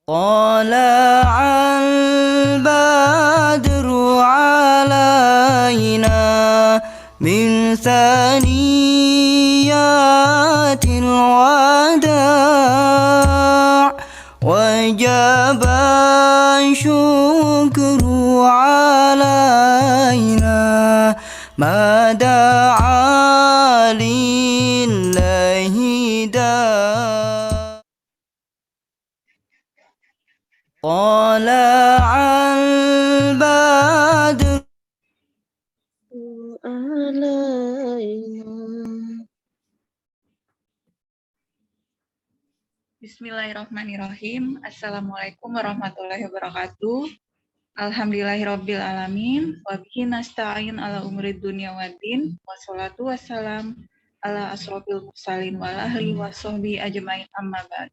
طلع البدر علينا من ثنيات الوداع وجب الشكر علينا ما دعا لله داع طلع البدر علينا. Bismillahirrahmanirrahim. Assalamualaikum warahmatullahi wabarakatuh. Alhamdulillahirabbil alamin. Wa bihi nasta'in ala umuri dunya waddin. Wassalatu wassalam ala asrofil mursalin wal ahli wassohbi ajmain amma ba'd.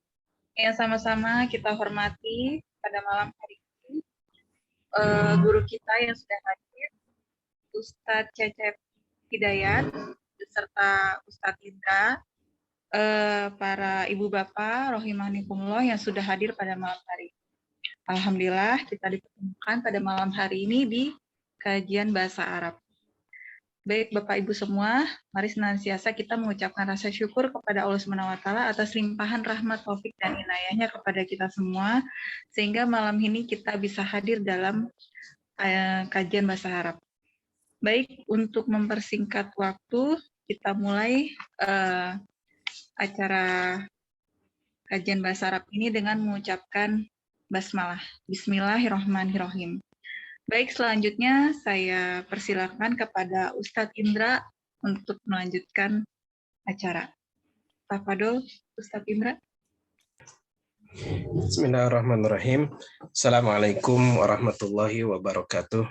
Yang sama-sama kita hormati pada malam hari ini guru kita yang sudah hadir, Ustadz Cecep Hidayat beserta Ustadz Indra, para ibu bapak rahimakumullah yang sudah hadir pada malam hari. Alhamdulillah kita dipertemukan pada malam hari ini di kajian bahasa Arab. Baik Bapak Ibu semua, mari senantiasa kita mengucapkan rasa syukur kepada Allah Subhanahu wa taala atas limpahan rahmat, taufik dan inayahnya kepada kita semua sehingga malam ini kita bisa hadir dalam kajian bahasa Arab. Baik, untuk mempersingkat waktu, kita mulai acara kajian bahasa Arab ini dengan mengucapkan basmalah. Bismillahirrahmanirrahim. Baik, selanjutnya saya persilakan kepada Ustadz Indra untuk melanjutkan acara. Tafadhol, Ustadz Indra. Bismillahirrahmanirrahim. Assalamualaikum warahmatullahi wabarakatuh.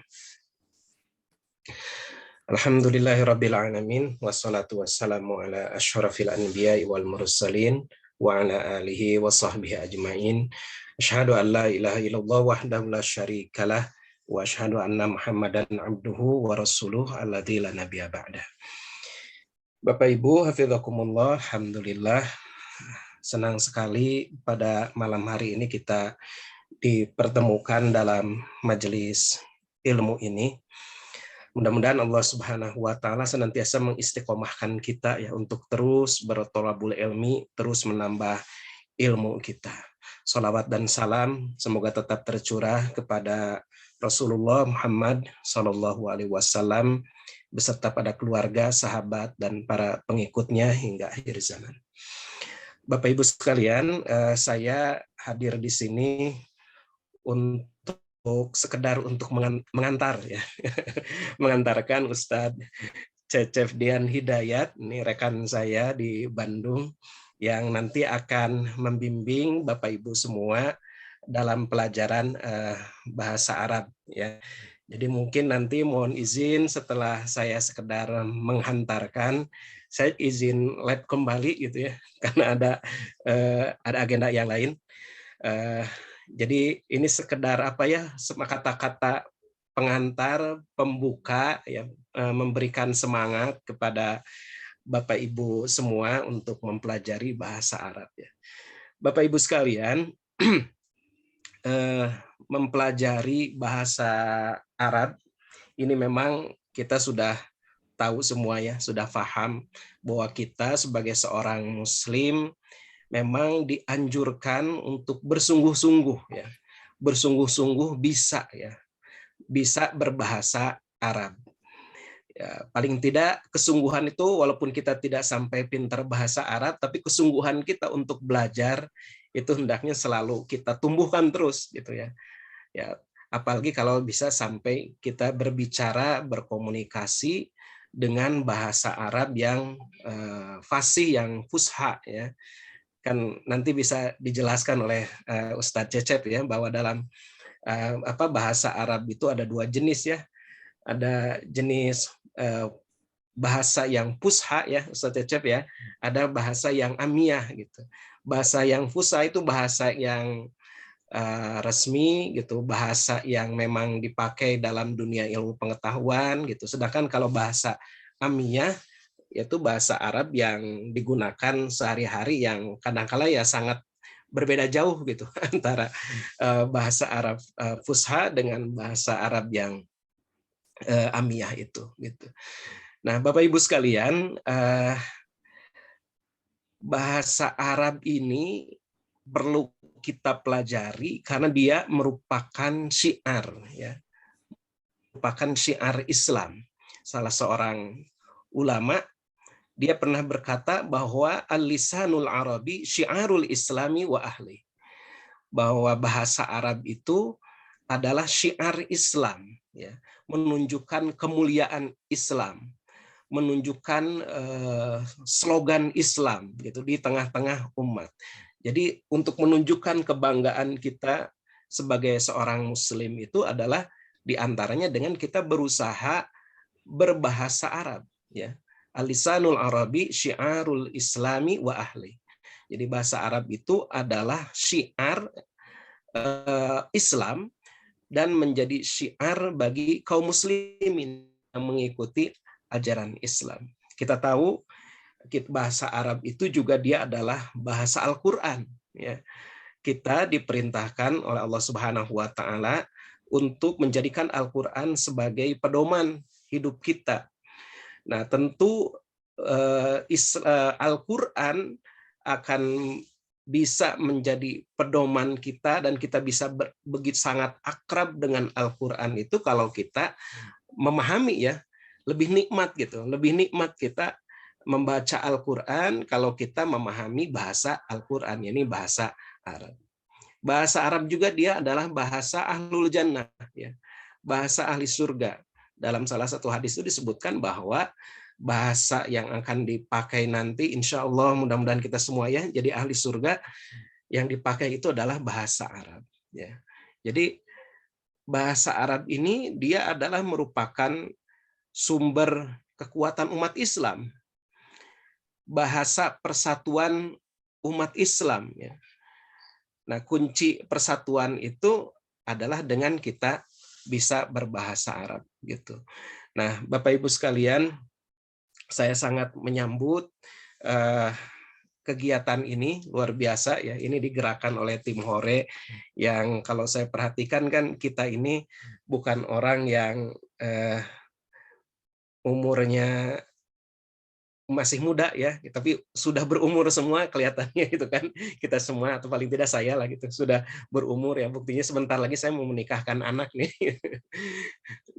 Alhamdulillahirabbil alamin wassalatu wassalamu ala asyrafil anbiya'i wal mursalin wa ala alihi wa sahbihi ajmain. Asyhadu an la ilaha illallah wahdahu la syarikalah wa asyhadu anna Muhammadan abduhu wa rasuluh alladzi la nabiyya ba'dah. Bapak Ibu hafizakumullah, alhamdulillah senang sekali pada malam hari ini kita dipertemukan dalam majelis ilmu ini. Mudah-mudahan Allah Subhanahu wa taala senantiasa mengistiqomahkan kita ya untuk terus bertolabul ilmi, terus menambah ilmu kita. Shalawat dan salam semoga tetap tercurah kepada Rasulullah Muhammad Sallallahu Alaihi Wasallam beserta pada keluarga, sahabat dan para pengikutnya hingga akhir zaman. Bapak Ibu sekalian, saya hadir di sini untuk sekedar untuk mengantar ya, mengantarkan Ustadz Cecep Dian Hidayat, ini rekan saya di Bandung yang nanti akan membimbing Bapak Ibu semua dalam pelajaran bahasa Arab ya. Jadi mungkin nanti mohon izin setelah saya sekedar menghantarkan, saya izin live kembali gitu ya, karena ada agenda yang lain. Jadi ini sekedar apa ya, kata-kata pengantar, pembuka ya, memberikan semangat kepada Bapak Ibu semua untuk mempelajari bahasa Arab ya. Bapak Ibu sekalian, mempelajari bahasa Arab ini memang kita sudah tahu semua ya, sudah paham bahwa kita sebagai seorang muslim memang dianjurkan untuk bersungguh-sungguh ya. Bersungguh-sungguh bisa ya. Bisa berbahasa Arab. Ya, paling tidak kesungguhan itu walaupun kita tidak sampai pintar bahasa Arab, tapi kesungguhan kita untuk belajar itu hendaknya selalu kita tumbuhkan terus gitu ya. Ya, apalagi kalau bisa sampai kita berbicara, berkomunikasi dengan bahasa Arab yang fasih, yang fusha ya. Kan nanti bisa dijelaskan oleh Ustadz Cecep ya bahwa dalam bahasa Arab itu ada dua jenis ya. Ada jenis bahasa yang fusha ya Ustadz Cecep ya, ada bahasa yang amiyah gitu. Bahasa yang fusha itu bahasa yang resmi gitu, bahasa yang memang dipakai dalam dunia ilmu pengetahuan gitu. Sedangkan kalau bahasa amiyah yaitu bahasa Arab yang digunakan sehari-hari yang kadang-kala ya sangat berbeda jauh gitu antara bahasa Arab Fusha dengan bahasa Arab yang Amiyah itu gitu. Nah, Bapak Ibu sekalian, bahasa Arab ini perlu kita pelajari karena dia merupakan syiar, ya, merupakan syiar Islam. Salah seorang ulama dia pernah berkata bahwa al-lisanul Arabi syiarul Islami wa ahli, bahwa bahasa Arab itu adalah syiar Islam, ya, menunjukkan kemuliaan Islam, menunjukkan slogan Islam gitu di tengah-tengah umat. Jadi untuk menunjukkan kebanggaan kita sebagai seorang Muslim itu adalah diantaranya dengan kita berusaha berbahasa Arab. Ya, Al-lisanul Arabi syiarul Islami wa ahli. Jadi bahasa Arab itu adalah syiar Islam dan menjadi syiar bagi kaum muslimin yang mengikuti ajaran Islam. Kita tahu bahasa Arab itu juga dia adalah bahasa Al-Qur'an, ya. Kita diperintahkan oleh Allah Subhanahu wa taala untuk menjadikan Al-Qur'an sebagai pedoman hidup kita. Nah, tentu Al-Qur'an akan bisa menjadi pedoman kita dan kita bisa begitu sangat akrab dengan Al-Qur'an itu kalau kita memahami, ya, lebih nikmat gitu. Lebih nikmat kita membaca Al-Qur'an kalau kita memahami bahasa Al-Qur'an, yakni bahasa Arab. Bahasa Arab juga dia adalah bahasa ahlul jannah, ya. Bahasa ahli surga. Dalam salah satu hadis itu disebutkan bahwa bahasa yang akan dipakai nanti, insya Allah mudah-mudahan kita semua, ya, jadi ahli surga, yang dipakai itu adalah bahasa Arab, ya. Jadi bahasa Arab ini dia adalah merupakan sumber kekuatan umat Islam, bahasa persatuan umat Islam, ya. Nah, kunci persatuan itu adalah dengan kita bisa berbahasa Arab gitu. Nah, Bapak Ibu sekalian, saya sangat menyambut kegiatan ini, luar biasa, ya. Ini digerakkan oleh tim Hore yang kalau saya perhatikan kan kita ini bukan orang yang umurnya masih muda, ya, tapi sudah berumur semua kelihatannya gitu kan. Kita semua, atau paling tidak saya lah gitu, sudah berumur, ya. Buktinya sebentar lagi saya mau menikahkan anak nih.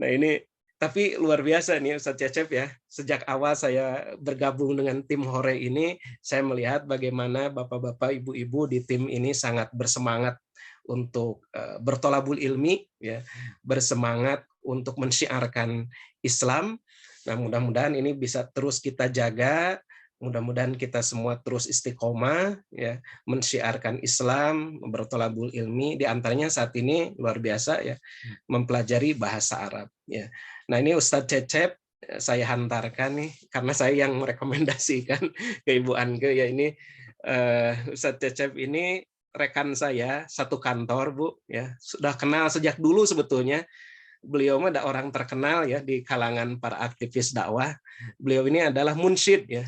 Nah, ini tapi luar biasa nih Ustadz Cecep, ya. Sejak awal saya bergabung dengan tim Hore ini, saya melihat bagaimana bapak-bapak, ibu-ibu di tim ini sangat bersemangat untuk bertolabul ilmi, ya, bersemangat untuk mensyiarkan Islam. Nah, mudah-mudahan ini bisa terus kita jaga, mudah-mudahan kita semua terus istiqomah, ya, mensyiarkan Islam, bertolabul ilmi, di antaranya saat ini luar biasa, ya, mempelajari bahasa Arab, ya. Nah, ini Ustadz Cecep saya hantarkan nih karena saya yang merekomendasikan ke Ibu Anke, ya. Ini Ustadz Cecep ini rekan saya satu kantor, Bu, ya. Sudah kenal sejak dulu sebetulnya. Beliau mah ada orang terkenal, ya, di kalangan para aktivis dakwah. Beliau ini adalah munsyid, ya.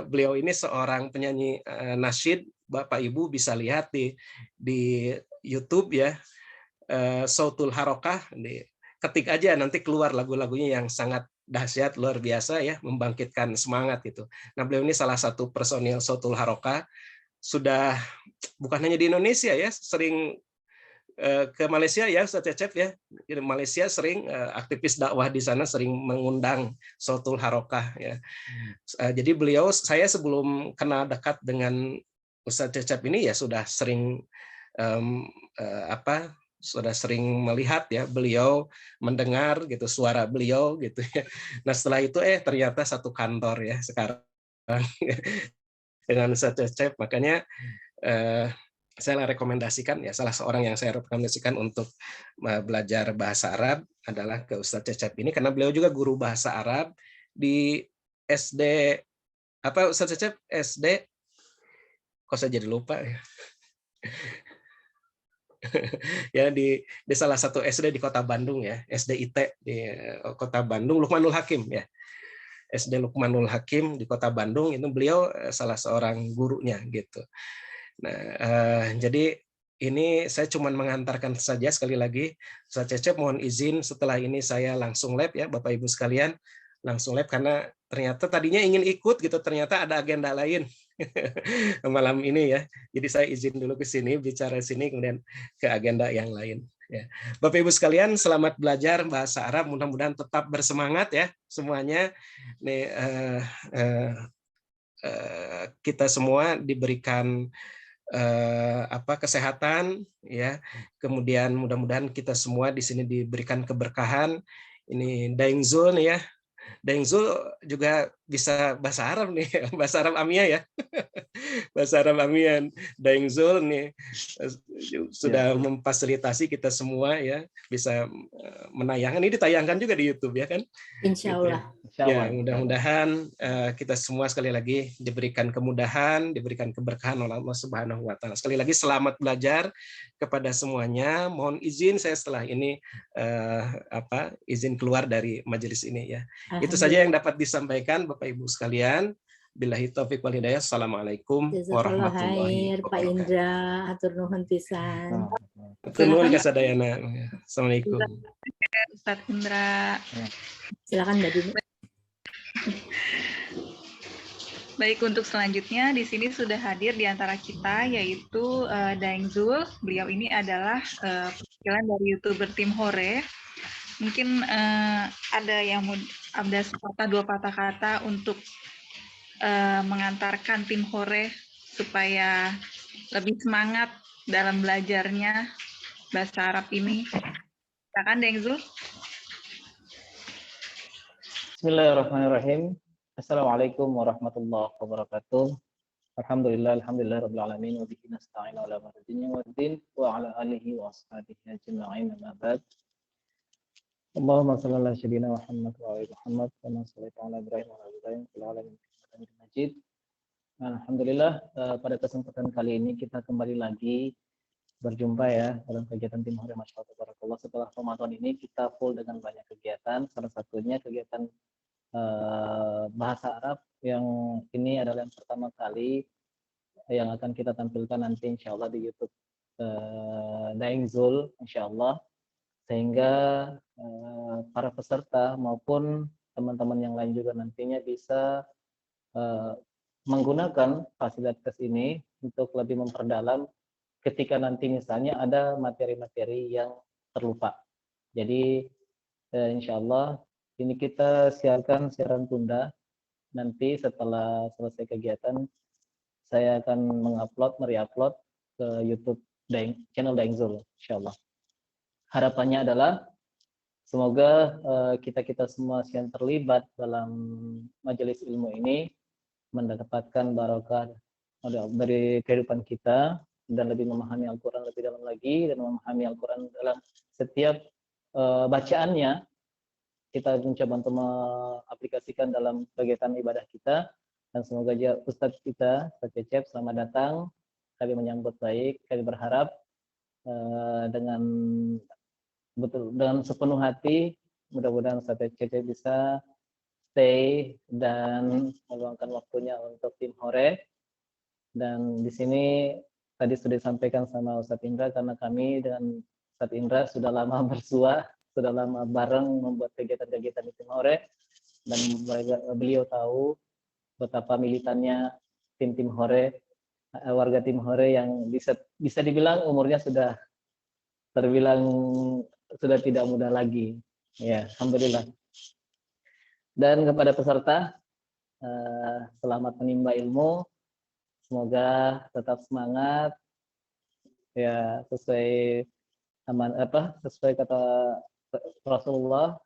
Beliau ini seorang penyanyi nasyid. Bapak Ibu bisa lihat di YouTube, ya, Sautul Harokah. Ketik aja nanti keluar lagu-lagunya yang sangat dahsyat, luar biasa, ya, membangkitkan semangat gitu. Nah, beliau ini salah satu personil Sautul Harokah. Sudah bukan hanya di Indonesia, ya, sering ke Malaysia, ya, Ustaz Cecep, ya. Di Malaysia sering aktivis dakwah di sana sering mengundang Sautul Harokah, ya. Jadi saya sebelum kenal dekat dengan Ustaz Cecep ini, ya, sudah sering sudah sering melihat, ya, beliau, mendengar gitu suara beliau gitu, ya. Nah, setelah itu ternyata satu kantor, ya, sekarang dengan Ustaz Cecep. Makanya saya rekomendasikan, ya, salah seorang yang saya rekomendasikan untuk belajar bahasa Arab adalah ke Ustadz Cecep ini, karena beliau juga guru bahasa Arab di SD, apa Ustadz Cecep, SD, kok saya jadi lupa, ya. Ya, di salah satu SD di Kota Bandung, ya, SDIT di Kota Bandung, Lukmanul Hakim, ya. SD Lukmanul Hakim di Kota Bandung, itu beliau salah seorang gurunya gitu. Nah, jadi ini saya cuma mengantarkan saja. Sekali lagi, Ustaz Cecep mohon izin setelah ini saya langsung lab ya Bapak Ibu sekalian, langsung lab karena ternyata tadinya ingin ikut gitu, ternyata ada agenda lain malam ini ya. Jadi saya izin dulu ke sini, bicara sini, kemudian ke agenda yang lain. Ya. Bapak Ibu sekalian, selamat belajar bahasa Arab. Mudah-mudahan tetap bersemangat ya semuanya. Nih, kita semua diberikan kesehatan ya, kemudian mudah-mudahan kita semua di sini diberikan keberkahan. Ini Daeng Zul nih ya, Daeng Zul juga bisa bahasa Arab nih, bahasa Arab Amiyah ya. Bahasa Arab Amian. Daeng Zul nih sudah memfasilitasi kita semua ya bisa menayangkan. Ini ditayangkan juga di YouTube ya kan? Insya Gitu ya. Allah. Ya, mudah-mudahan kita semua sekali lagi diberikan kemudahan, diberikan keberkahan oleh Allah Subhanahu wa taala. Sekali lagi selamat belajar kepada semuanya. Mohon izin saya setelah ini izin keluar dari majelis ini ya. Itu saja yang dapat disampaikan Bapak Ibu sekalian. Billahi taufiq wal hidayah. Assalamualaikum Jazakallah warahmatullahi khair, Pak wabarakatuh. Indra, atur nuhun pisan. Nuhun Silakan, kasadayana. Assalamualaikum. Ustadz Indra. silakan Mbak Dini. Baik, untuk selanjutnya di sini sudah hadir di antara kita yaitu Daeng Zul. Beliau ini adalah perwakilan dari YouTuber Tim Hore. Mungkin ada sepatah dua patah kata untuk mengantarkan Tim Hore supaya lebih semangat dalam belajarnya bahasa Arab ini. Silakan Daeng Zul. Bismillahirrahmanirrahim. Assalamualaikum warahmatullahi wabarakatuh. Alhamdulillah rabbil alamin wa bihi nasta'in ala umuri dunya waddin wa ala alihi wa ashabihi ajma'in amma ba'd. Allahumma shalli ala sayyidina Muhammad wa ala Muhammad kama shallaita ala Ibrahim wa ala Ibrahim fil alamin innaka Hamidum Majid. Alhamdulillah, pada kesempatan kali ini kita kembali lagi berjumpa ya dalam kegiatan Tim Hore Masya Allah Tabarakallah. Setelah Ramadan ini kita full dengan banyak kegiatan, salah satunya kegiatan bahasa Arab yang ini adalah yang pertama kali yang akan kita tampilkan nanti insya Allah di YouTube Daeng Zul insya Allah, sehingga para peserta maupun teman-teman yang lain juga nantinya bisa menggunakan fasilitas ini untuk lebih memperdalam ketika nanti misalnya ada materi-materi yang terlupa. Jadi insya Allah ini kita siarkan siaran tunda. Nanti setelah selesai kegiatan, saya akan mereupload ke YouTube channel Daeng Zul, insya Allah. Harapannya adalah semoga kita semua yang terlibat dalam majelis ilmu ini mendapatkan barokah dari kehidupan kita dan lebih memahami Al-Quran lebih dalam lagi dan memahami Al-Quran dalam setiap bacaannya. Kita mencoba untuk mengaplikasikan dalam kegiatan ibadah kita, dan semoga aja Ustadz kita, Ustadz Cecep, selamat datang. Kami menyambut baik, kami berharap dengan sepenuh hati, mudah-mudahan Ustadz Cecep bisa stay dan meluangkan waktunya untuk Tim Hore. Dan di sini tadi sudah disampaikan sama Ustadz Indra, karena kami dengan Ustadz Indra sudah lama bersua, sudah lama bareng membuat kegiatan-kegiatan di Tim Hore, dan beliau tahu betapa militannya tim Hore, warga Tim Hore yang bisa dibilang umurnya sudah terbilang sudah tidak muda lagi. Ya, alhamdulillah. Dan kepada peserta, selamat menimba ilmu. Semoga tetap semangat. Ya, sesuai kata Rasulullah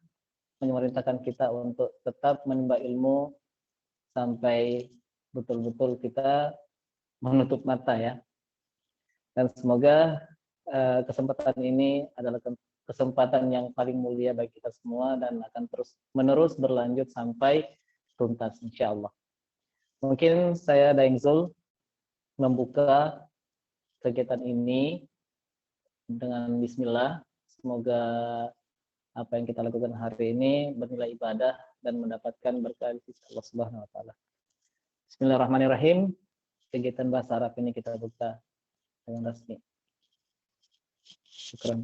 memerintahkan kita untuk tetap menimba ilmu sampai betul-betul kita menutup mata ya. Dan semoga kesempatan ini adalah kesempatan yang paling mulia bagi kita semua dan akan terus menerus berlanjut sampai tuntas insya Allah. Mungkin saya Daeng Zul membuka kegiatan ini dengan bismillah. Semoga apa yang kita lakukan hari ini bernilai ibadah dan mendapatkan berkah di sisi Allah Subhanahu wa taala. Bismillahirrahmanirrahim. kegiatan bahasa Arab ini kita buka dengan resmi. Syukran.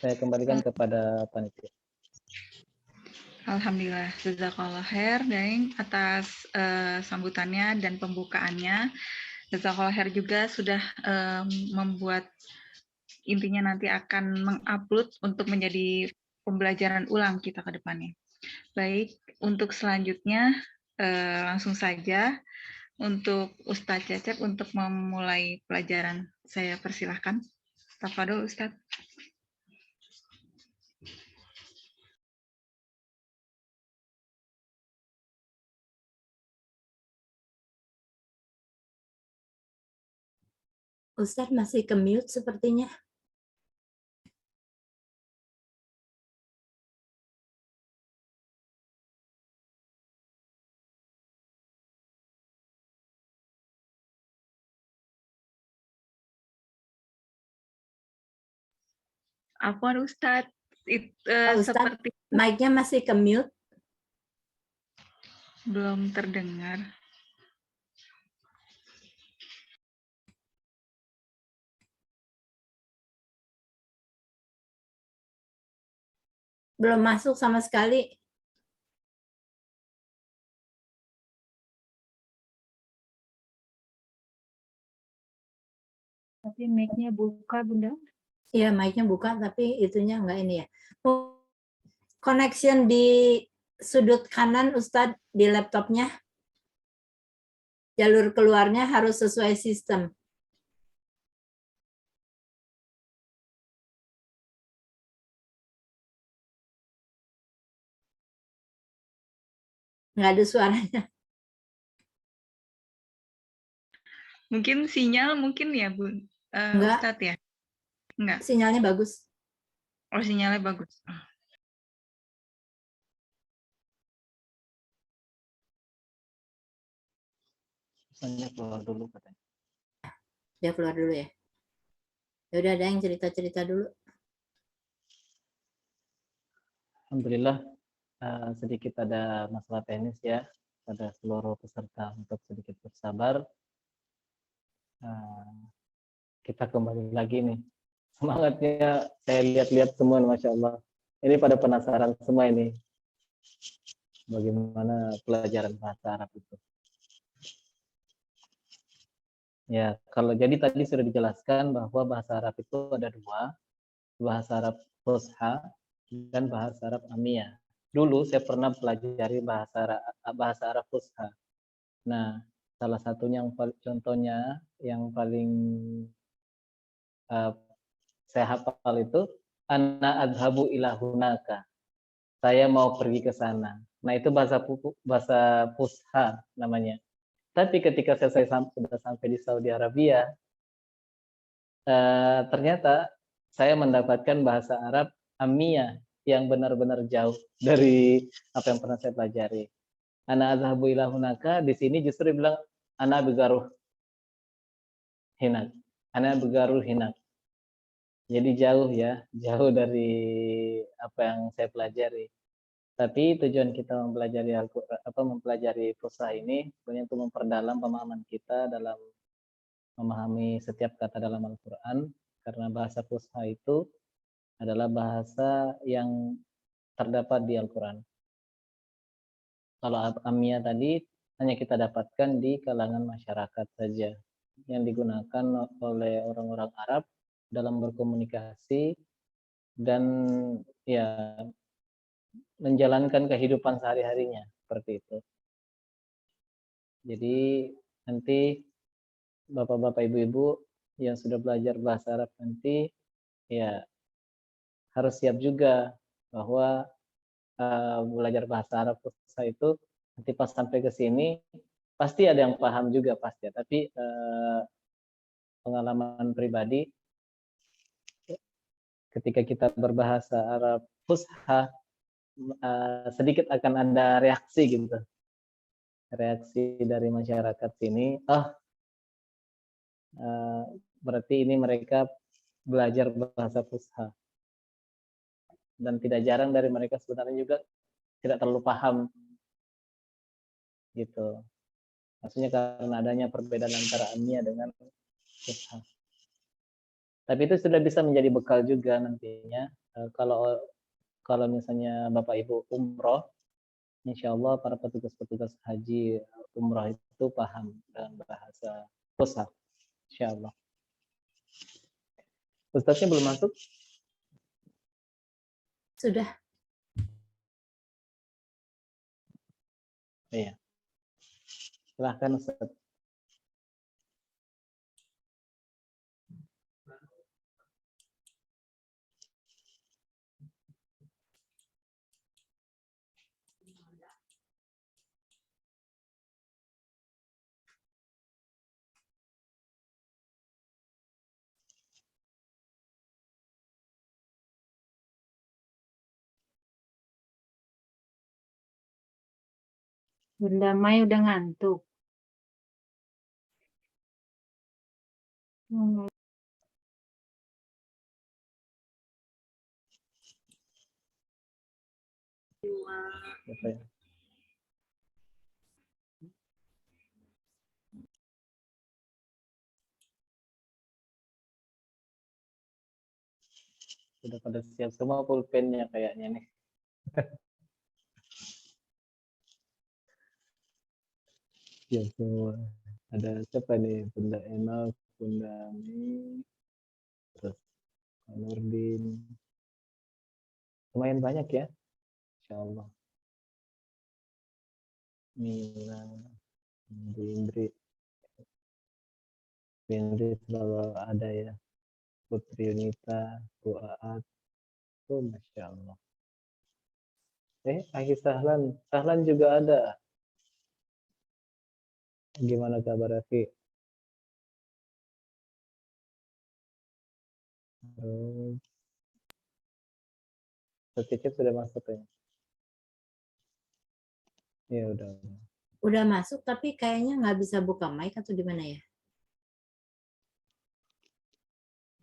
Saya kembalikan kepada panitia. Alhamdulillah, jazakallah khair Daeng atas sambutannya dan pembukaannya. Jazakallah khair juga sudah membuat, intinya nanti akan mengupload untuk menjadi pembelajaran ulang kita ke depannya. Baik, untuk selanjutnya langsung saja untuk Ustadz Cecep untuk memulai pelajaran. Saya persilahkan. Tafadhol Ustadz. Ustadz masih ke mute sepertinya. Afwan Ustadz, Ustadz, seperti mic-nya masih ke mute. belum terdengar. Belum masuk sama sekali. Tapi mic-nya buka, Bunda. Iya, mic-nya buka, tapi itunya enggak ini ya. Connection di sudut kanan Ustadz di laptopnya, jalur keluarnya harus sesuai sistem. Nggak ada suaranya. Mungkin sinyal mungkin ya Bu Enggak, Ustadz ya? Enggak. sinyalnya bagus. Oh, sinyalnya bagus. Misalnya keluar dulu katanya. Dia keluar dulu ya. Ya udah, ada yang cerita-cerita dulu. Alhamdulillah sedikit ada masalah teknis ya pada seluruh peserta untuk sedikit bersabar. Kita kembali lagi nih. Semangatnya saya lihat-lihat semua, Masya Allah. Ini pada penasaran semua ini. Bagaimana pelajaran bahasa Arab itu. Ya, kalau jadi tadi sudah dijelaskan bahwa bahasa Arab itu ada dua. Bahasa Arab Fusha dan bahasa Arab Amiyah. Dulu saya pernah pelajari bahasa Arab Fusha. Nah, salah satunya contohnya yang paling saya hafal itu ana adhabu ila hunaka. Saya mau pergi ke sana. Nah, itu bahasa Fusha namanya. Tapi ketika saya sudah sampai di Saudi Arabia, ternyata saya mendapatkan bahasa Arab Amiyah yang benar-benar jauh dari apa yang pernah saya pelajari. Ana azhabu ila hunaka, di sini justru bilang ana begaruh hinak. Ana begaruh hinak. Jadi jauh ya, jauh dari apa yang saya pelajari. Tapi tujuan kita mempelajari Fusha ini sebenarnya untuk memperdalam pemahaman kita dalam memahami setiap kata dalam Al-Quran, karena bahasa Fusha itu adalah bahasa yang terdapat di Al-Quran. Kalau Amiyah tadi hanya kita dapatkan di kalangan masyarakat saja, yang digunakan oleh orang-orang Arab dalam berkomunikasi dan ya menjalankan kehidupan sehari-harinya seperti itu. Jadi nanti bapak-bapak, ibu-ibu yang sudah belajar bahasa Arab nanti ya harus siap juga bahwa belajar bahasa Arab Fusha itu nanti pas sampai ke sini pasti ada yang paham juga pasti, tapi pengalaman pribadi ketika kita berbahasa Arab Fusha sedikit akan ada reaksi gitu, reaksi dari masyarakat sini. Berarti ini mereka belajar bahasa Fusha. dan tidak jarang dari mereka sebenarnya juga tidak terlalu paham gitu. Maksudnya karena adanya perbedaan antara amiyah dengan fushah. Tapi itu sudah bisa menjadi bekal juga nantinya kalau misalnya Bapak Ibu umroh, insya Allah para petugas-petugas haji umroh itu paham dengan bahasa fushah, insya Allah. Ustaznya belum masuk? Sudah. Iya. Silahkan Ustaz. Bunda Mai udah ngantuk. Apa ya? Sudah pada siap semua pulpennya kayaknya nih. Siap semua. Ada siapa nih? Bunda Emma, Bunda Mi, terus Pak Nurdin. Lumayan banyak ya, insya Allah. Mila, Bu Indri selalu ada ya. Putri Yunita, Bu Aat, oh Masya Allah. Aki Sahlan juga ada. Gimana kabar Aki? Terus, Cecep sudah masuk ya? Ya udah. Udah masuk tapi kayaknya nggak bisa buka mic atau gimana ya?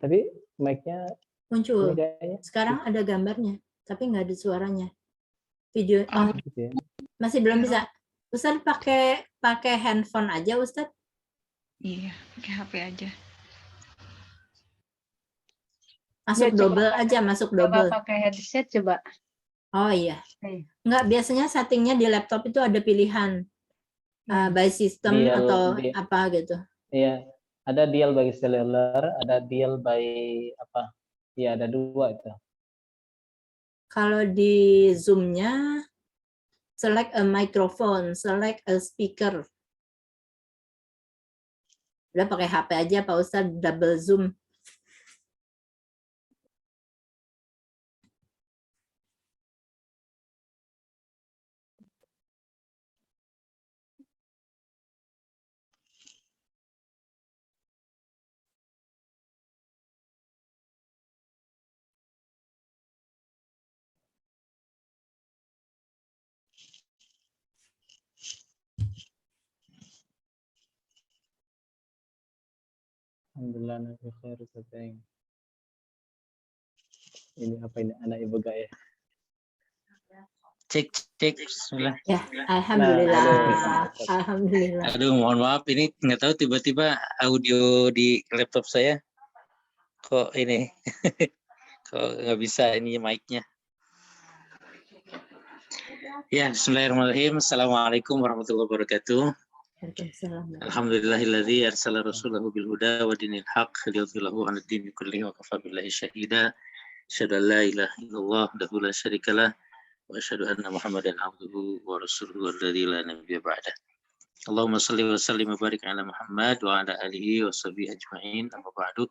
Tapi mic-nya Muncul. ini kayaknya Sekarang ada gambarnya, tapi nggak ada suaranya. Video gitu ya. masih belum bisa. Ustaz pakai handphone aja, Ustaz. Iya, pakai HP aja. Masuk Ya, double coba aja, masuk Coba double. pakai headset coba. Oh iya. Iya. Enggak, biasanya settingnya di laptop itu ada pilihan by system Dial, atau apa gitu. Iya, ada dial by cellular, ada dial by apa? Iya, ada dua itu. Kalau di Zoom-nya select a microphone, select a speaker. Udah pakai HP aja Pak Ustadz, double zoom. Alhamdulillah nabi khair Ustaz. Ini apa ini anak ibu gaya? Cek bismillah. Ya, alhamdulillah. Nah, Alhamdulillah. Aduh, mohon maaf ini nggak tahu tiba-tiba audio di laptop saya kok ini kok nggak bisa ini mic-nya. Ya, bismillahirrahmanirrahim. Assalamualaikum warahmatullahi wabarakatuh. Waalaikumsalam. Alhamdulillahilladzi arsala rasulahu bil huda wa dinil haqq liyudhhirahu 'alad dini kullihi wa kafa billahi syahida. Asyhadu an la ilaha illallah wahdahu la syarikalah wa asyhadu anna Muhammadan abduhu wa rasuluhu alladzi la nabiyya ba'dah. Allahumma shalli wa sallim wa barik ala Muhammad wa ala alihi wa sahbihi ajma'in. Amma ba'du.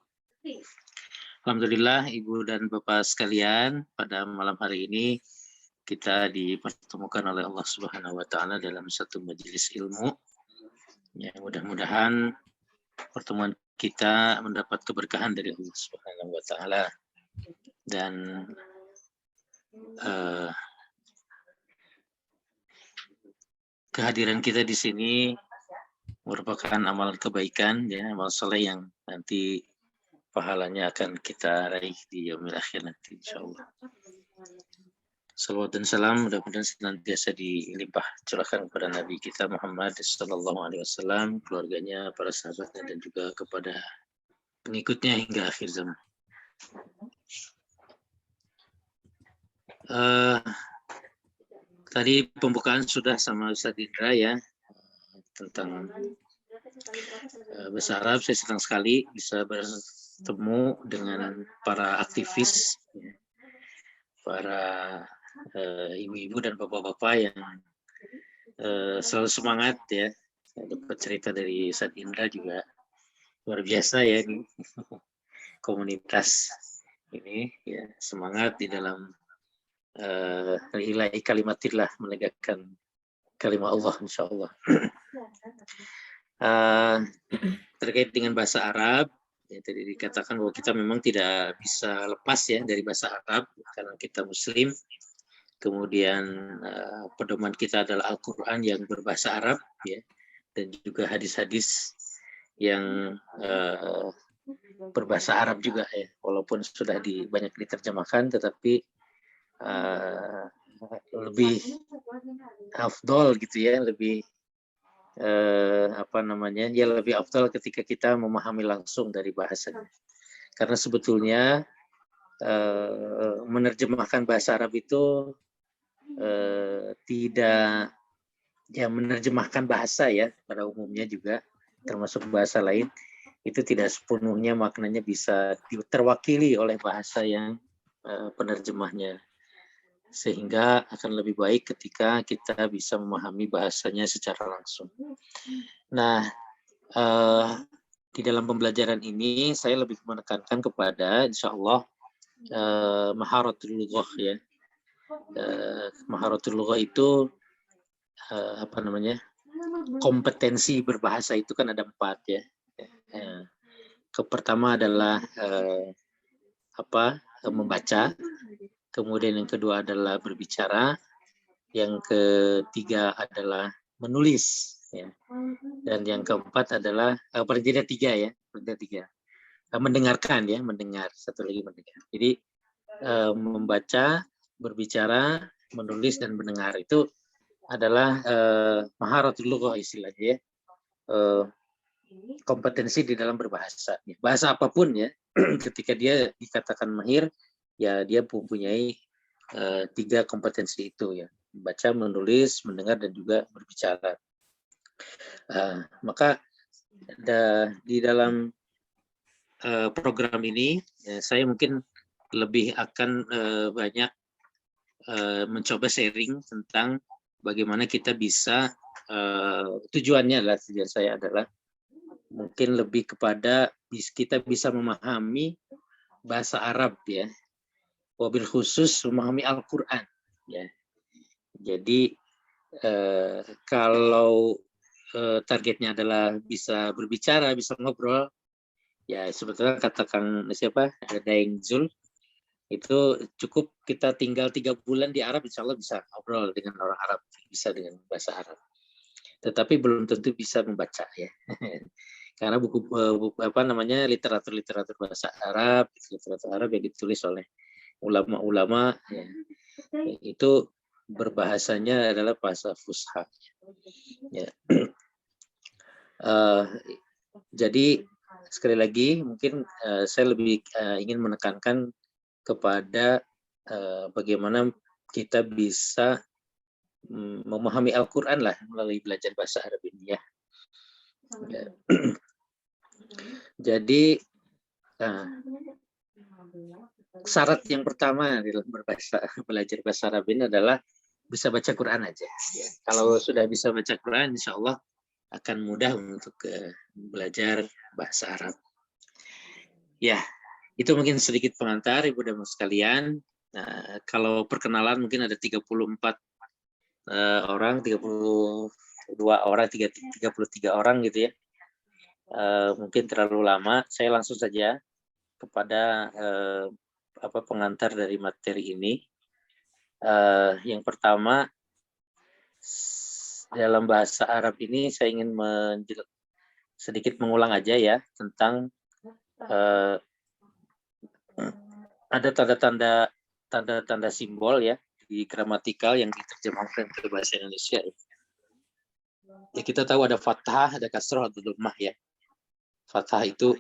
Alhamdulillah Ibu dan Bapak sekalian, pada malam hari ini kita dipertemukan oleh Allah Subhanahu wa taala dalam satu majelis ilmu. Ya, mudah-mudahan pertemuan kita mendapat keberkahan dari Allah Subhanahu wa taala dan kehadiran kita di sini merupakan amal kebaikan, ya, amal soleh yang nanti pahalanya akan kita raih di yaumil akhir nanti, insyaallah. Salawat dan salam mudah-mudahan senantiasa dilimpah curahkan kepada Nabi kita Muhammad Sallallahu Alaihi Wasallam, keluarganya, para sahabatnya, dan juga kepada pengikutnya hingga akhir zaman. Tadi pembukaan sudah sama Ustadz Indra ya, tentang bahasa Arab. Saya senang sekali bisa bertemu dengan para aktivis, ya, para ibu-ibu dan bapak-bapak yang selalu semangat ya. Saya dapat cerita dari Ustadz Indra juga luar biasa ya di komunitas ini ya, semangat di dalam nilai kalimatillah, menegakkan kalimat Allah insya Allah. Terkait dengan bahasa Arab, ya, tadi dikatakan bahwa kita memang tidak bisa lepas ya dari bahasa Arab karena kita Muslim. Kemudian pedoman kita adalah Al-Quran yang berbahasa Arab, ya, dan juga hadis-hadis yang berbahasa Arab juga ya, walaupun sudah banyak diterjemahkan, tetapi lebih afdol gitu ya, lebih lebih afdol ketika kita memahami langsung dari bahasanya. Karena sebetulnya menerjemahkan bahasa Arab itu tidak ya, menerjemahkan bahasa ya pada umumnya juga termasuk bahasa lain itu tidak sepenuhnya maknanya bisa terwakili oleh bahasa yang penerjemahnya, sehingga akan lebih baik ketika kita bisa memahami bahasanya secara langsung. Nah, di dalam pembelajaran ini saya lebih menekankan kepada insya Allah maharatul lughah ya. Maharatul lughah itu kompetensi berbahasa itu kan ada 4 ya. Pertama adalah membaca, kemudian yang kedua adalah berbicara, yang ketiga adalah menulis ya. Dan yang keempat adalah ada 3 ya, ada 3. Mendengarkan ya, mendengar, satu lagi mendengar. Jadi membaca, berbicara, menulis dan mendengar itu adalah maharatul lughah istilahnya ya. Kompetensi di dalam berbahasa. Bahasa apapun ya, ketika dia dikatakan mahir, ya dia mempunyai 3 kompetensi itu ya. Membaca, menulis, mendengar dan juga berbicara. Maka di dalam program ini ya, saya mungkin lebih akan banyak mencoba sharing tentang bagaimana kita bisa tujuan saya adalah mungkin lebih kepada kita bisa memahami bahasa Arab ya, wabil khusus memahami Al-Quran ya. Jadi kalau targetnya adalah bisa berbicara, bisa ngobrol, ya sebetulnya katakan Daeng Zul, itu cukup kita tinggal 3 bulan di Arab, insya Allah bisa ngobrol dengan orang Arab, bisa dengan bahasa Arab. Tetapi belum tentu bisa membaca ya. Karena buku literatur bahasa Arab, literatur Arab yang ditulis oleh ulama-ulama ya, itu berbahasanya adalah bahasa Fusha. Ya. Jadi sekali lagi mungkin saya lebih ingin menekankan kepada bagaimana kita bisa memahami Al-Quran lah melalui belajar bahasa Arab ini ya. Jadi syarat yang pertama dalam belajar bahasa Arab ini adalah bisa baca Quran aja. Ya. Kalau sudah bisa baca Quran, insya Allah akan mudah untuk belajar bahasa Arab. Ya, itu mungkin sedikit pengantar Ibu dan Bapak sekalian. Nah, kalau perkenalan mungkin ada 34 orang, 32 orang, 33 orang gitu ya. Mungkin terlalu lama. Saya langsung saja kepada pengantar dari materi ini. Yang pertama, dalam bahasa Arab ini saya ingin sedikit mengulang aja ya tentang ada tanda-tanda simbol ya di gramatikal yang diterjemahkan ke bahasa Indonesia. Ya kita tahu ada fathah, ada kasroh, ada dhammah ya. Fathah itu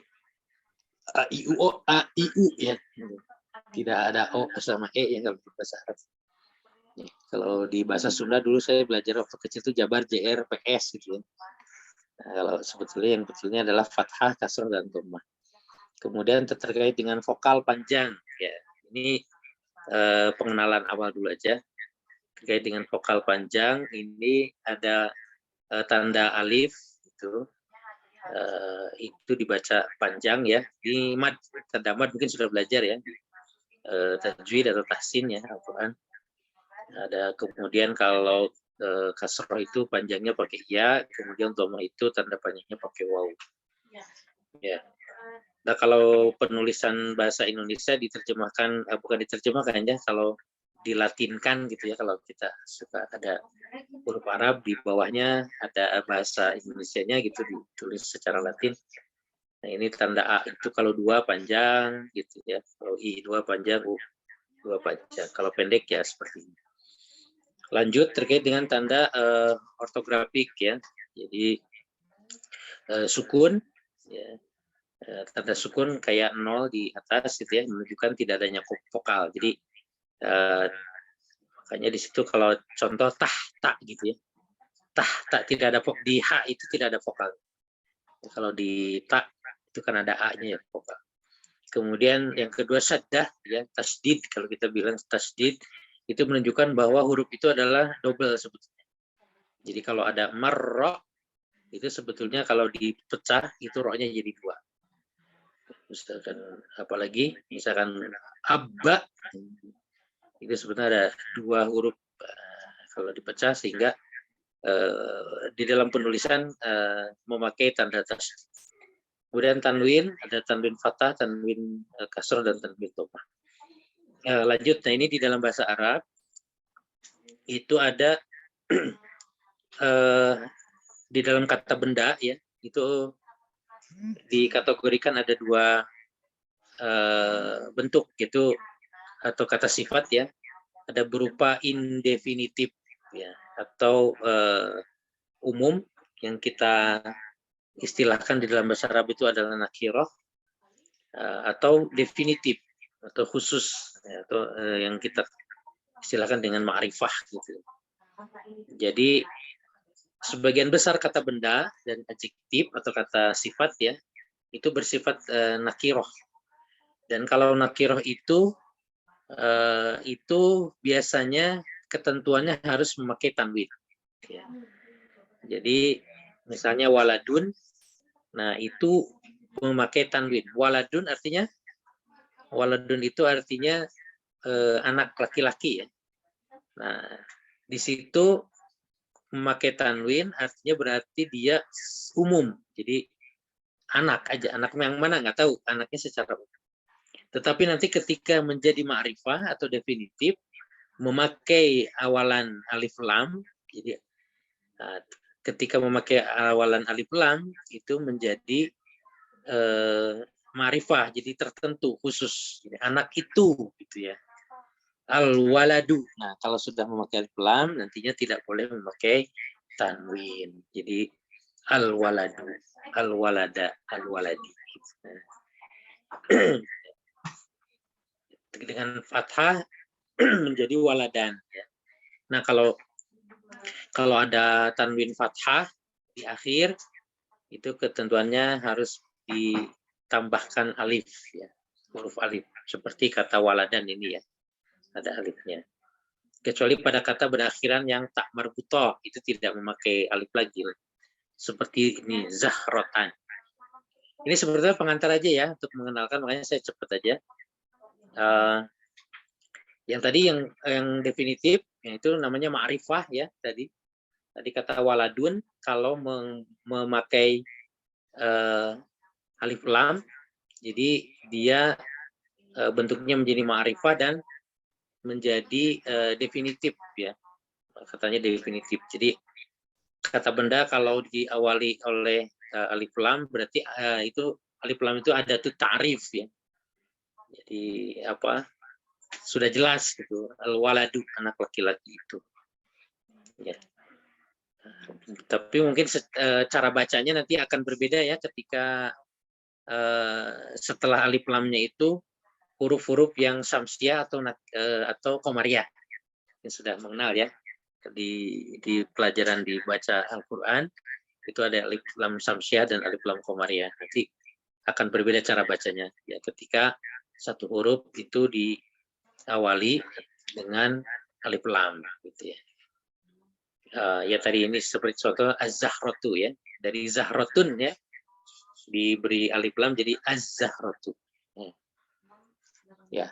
a i u o, a i u ya. Tidak ada o sama e yang dalam bahasa Arab. Ya, kalau di bahasa Sunda dulu saya belajar waktu kecil itu jabar, jr, ps gitu ya. Nah, kalau sebetulnya yang betulnya adalah fathah, kasroh, dan dhammah. Kemudian terkait dengan vokal panjang ya. Ini pengenalan awal dulu aja. Terkait dengan vokal panjang ini ada tanda alif itu dibaca panjang ya. Di mad, tanda mad mungkin sudah belajar ya. Tajwid atau tahsin ya Al-Quran. Ada kemudian kalau kasroh itu panjangnya pakai ya, kemudian dhammah itu tanda panjangnya pakai waw. Ya. Nah kalau penulisan bahasa Indonesia diterjemahkan, bukan diterjemahkan ya, kalau dilatinkan gitu ya, kalau kita suka ada huruf Arab di bawahnya ada bahasa Indonesianya gitu ditulis secara Latin. Nah ini tanda A itu kalau 2 panjang gitu ya, kalau I 2 panjang, U 2 panjang. Kalau pendek ya seperti ini. Lanjut terkait dengan tanda ortografik ya, jadi sukun ya. Tanda sukun kayak 0 di atas gitu ya, menunjukkan tidak adanya vokal. Jadi makanya di situ kalau contoh tak gitu ya, tak tidak ada di h itu tidak ada vokal. Kalau di tak itu kan ada a-nya ya vokal. Kemudian yang kedua syaddah ya, tasdid. Kalau kita bilang tasdid itu menunjukkan bahwa huruf itu adalah double sebetulnya. Jadi kalau ada marra itu sebetulnya kalau dipecah itu ro-nya jadi 2. Misalkan apalagi misalkan abba itu sebetulnya ada 2 huruf kalau dipecah sehingga di dalam penulisan memakai tanda tasdid. Kemudian tanwin, ada tanwin fathah, tanwin kasroh, dan tanwin dhammah. Lanjut, nah ini di dalam bahasa Arab itu ada di dalam kata benda ya, itu dikategorikan ada 2 bentuk gitu, atau kata sifat ya, ada berupa indefinitif ya, atau umum yang kita istilahkan di dalam bahasa Arab itu adalah nakirah, atau definitif atau khusus ya, atau yang kita istilahkan dengan ma'rifah gitu. Jadi sebagian besar kata benda dan adjektif atau kata sifat ya itu bersifat nakirah. Dan kalau nakirah itu biasanya ketentuannya harus memakai tanwin. Ya. Jadi misalnya waladun, nah itu memakai tanwin. Waladun itu artinya anak laki-laki ya. Nah di situ memakai tanwin artinya berarti dia umum. Jadi anak aja, anak yang mana nggak tahu, anaknya secara umum. Tetapi nanti ketika menjadi ma'rifah atau definitif memakai awalan alif lam, jadi ketika memakai awalan alif lam itu menjadi ma'rifah, jadi tertentu khusus. Jadi, anak itu gitu ya. Al-waladu. Nah, kalau sudah memakai alif lam nantinya tidak boleh memakai tanwin. Jadi al-waladu, al-walada, al-waladi. Dengan fathah menjadi waladan ya. Nah, kalau ada tanwin fathah di akhir itu ketentuannya harus ditambahkan alif ya, huruf alif seperti kata waladan ini ya, ada alifnya. Kecuali pada kata berakhiran yang tak marbutoh itu tidak memakai alif lagi. Seperti ini zahrotan. Ini sebetulnya pengantar aja ya untuk mengenalkan, makanya saya cepat aja. Yang tadi yang definitif yaitu namanya ma'rifah ya tadi kata waladun kalau memakai alif lam, jadi dia bentuknya menjadi ma'rifah dan menjadi definitif ya, katanya definitif. Jadi kata benda kalau diawali oleh alif lam berarti itu alif lam itu ada tuh ta'rif ya. Jadi sudah jelas gitu, al-waladu, anak laki-laki itu. Ya. Tapi mungkin cara bacanya nanti akan berbeda ya ketika setelah alif lamnya itu huruf-huruf yang samsiah atau komariah. Yang sudah mengenal ya di pelajaran dibaca Al-Quran itu ada alif lam samsiah dan alif lam komariah. Nanti akan berbeda cara bacanya ya ketika satu huruf itu diawali dengan alif lam gitu ya. Ya tadi ini seperti contoh az-zahratu ya, dari zahratun ya diberi alif lam jadi az-zahratu. Ya.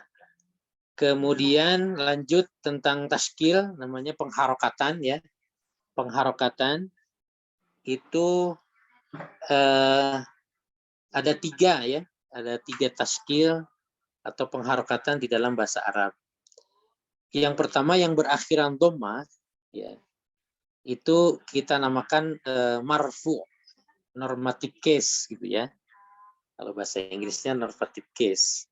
Kemudian lanjut tentang taskil, namanya pengharokatan ya. Pengharokatan itu ada 3 ya, ada 3 taskil atau pengharokatan di dalam bahasa Arab. Yang pertama yang berakhiran dhammah ya, itu kita namakan marfu, normative case gitu ya. Kalau bahasa Inggrisnya normative case.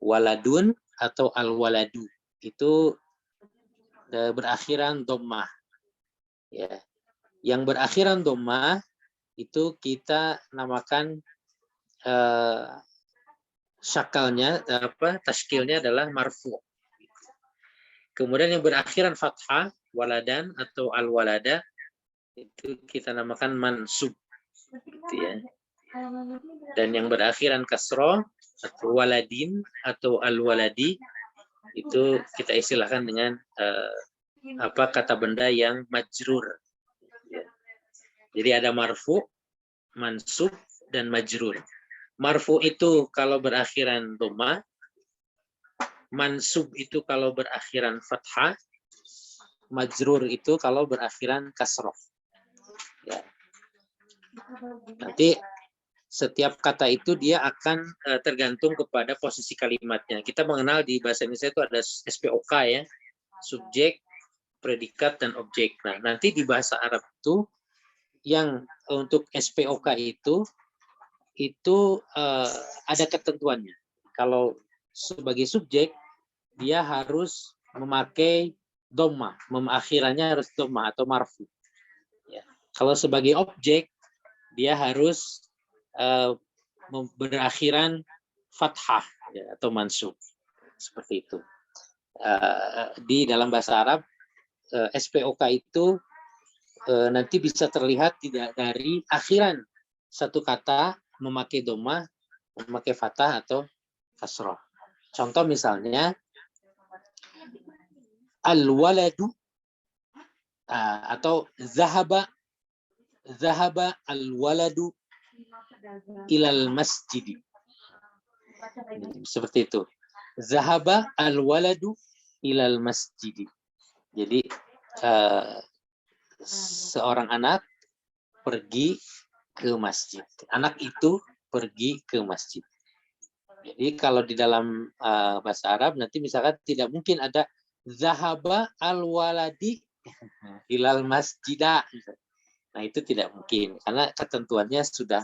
Waladun atau al-waladu itu berakhiran dhammah. Ya. Yang berakhiran dhammah itu kita namakan syakalnya taskilnya adalah marfu. Kemudian yang berakhiran fathah waladan atau al-walada itu kita namakan mansub gitu ya. Dan yang berakhiran kasroh atau waladin atau al-waladi itu kita istilahkan dengan kata benda yang majrur ya. Jadi ada marfu, mansub dan majrur. Marfu itu kalau berakhiran dhammah, mansub itu kalau berakhiran fathah, majrur itu kalau berakhiran kasroh. Ya. Nanti setiap kata itu dia akan tergantung kepada posisi kalimatnya. Kita mengenal di bahasa Indonesia itu ada SPOK ya, subjek, predikat, dan objek. Nah, nanti di bahasa Arab itu yang untuk SPOK itu ada ketentuannya. Kalau sebagai subjek dia harus memakai dhammah, akhirannya harus dhammah atau marfu. Ya. Kalau sebagai objek dia harus berakhiran fathah ya, atau mansub seperti itu. Di dalam bahasa Arab SPOK itu nanti bisa terlihat tidak dari akhiran satu kata memakai dhammah, memakai fathah atau kasroh. Contoh misalnya al-waladu atau zahaba al-waladu ilal masjid. Seperti itu. Zahaba al-waladu ilal masjid. Jadi seorang anak pergi ke masjid. Anak itu pergi ke masjid. Jadi kalau di dalam bahasa Arab nanti misalkan tidak mungkin ada zahaba al-waladi ilal masjidah. Nah itu tidak mungkin karena ketentuannya sudah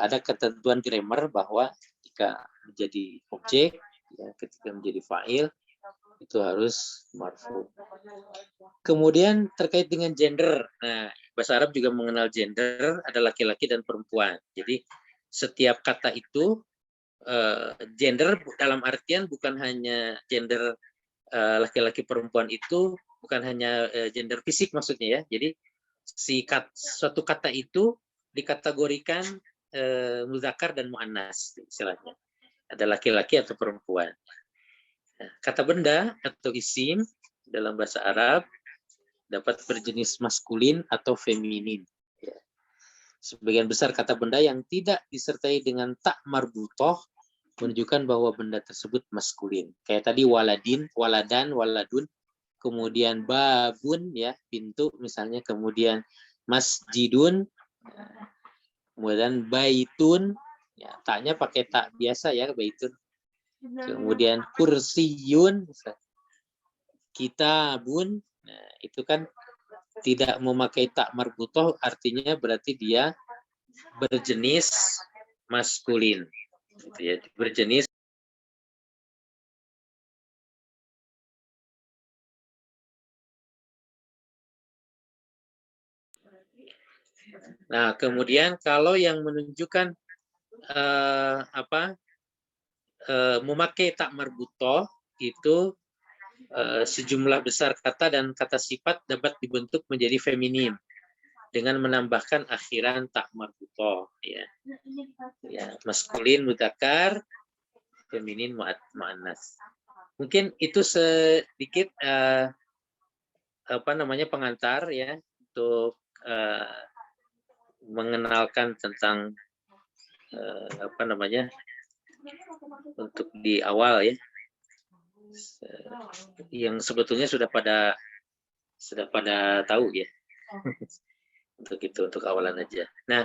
ada ketentuan grammar bahwa ketika menjadi objek, ya, ketika menjadi fa'il itu harus marfu. Kemudian terkait dengan gender, nah bahasa Arab juga mengenal gender ada laki-laki dan perempuan. Jadi setiap kata itu gender dalam artian bukan hanya gender laki-laki perempuan itu bukan hanya gender fisik maksudnya ya. Jadi suatu kata itu dikategorikan muzakkar dan muannas istilahnya. Ada laki-laki atau perempuan. Nah, kata benda atau isim dalam bahasa Arab dapat berjenis maskulin atau feminin. Ya. Sebagian besar kata benda yang tidak disertai dengan tak marbutoh menunjukkan bahwa benda tersebut maskulin. Kayak tadi waladin, waladan, waladun, kemudian babun ya pintu misalnya, kemudian masjidun, kemudian baitun, ya taknya pakai tak biasa ya baitun. Kemudian kursiyun, kitabun, nah itu kan tidak memakai tak marbutoh, artinya berarti dia berjenis maskulin, gitu ya, berjenis Nah, kemudian kalau yang menunjukkan memakai tak marbutoh itu sejumlah besar kata dan kata sifat dapat dibentuk menjadi feminin dengan menambahkan akhiran tak marbutoh, ya. Ya, maskulin mudzakkar, feminin muannas. Mungkin itu sedikit pengantar ya untuk mengenalkan tentang untuk di awal ya, yang sebetulnya sudah pada tahu ya. Untuk itu, untuk awalan aja. Nah,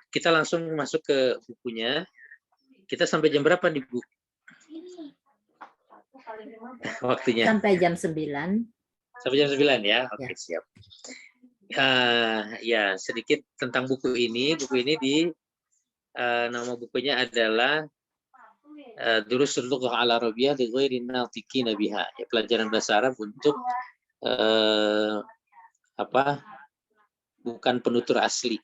kita langsung masuk ke bukunya. Kita sampai jam berapa nih, Bu? Waktunya. Sampai jam 9. Sampai jam 9 ya. Oke, siap. Ya, sedikit tentang buku ini. Buku ini nama bukunya adalah Durusul Lughah al-Arabiyyah li ghairi natiqina biha. Ya, pelajaran bahasa Arab untuk bukan penutur asli.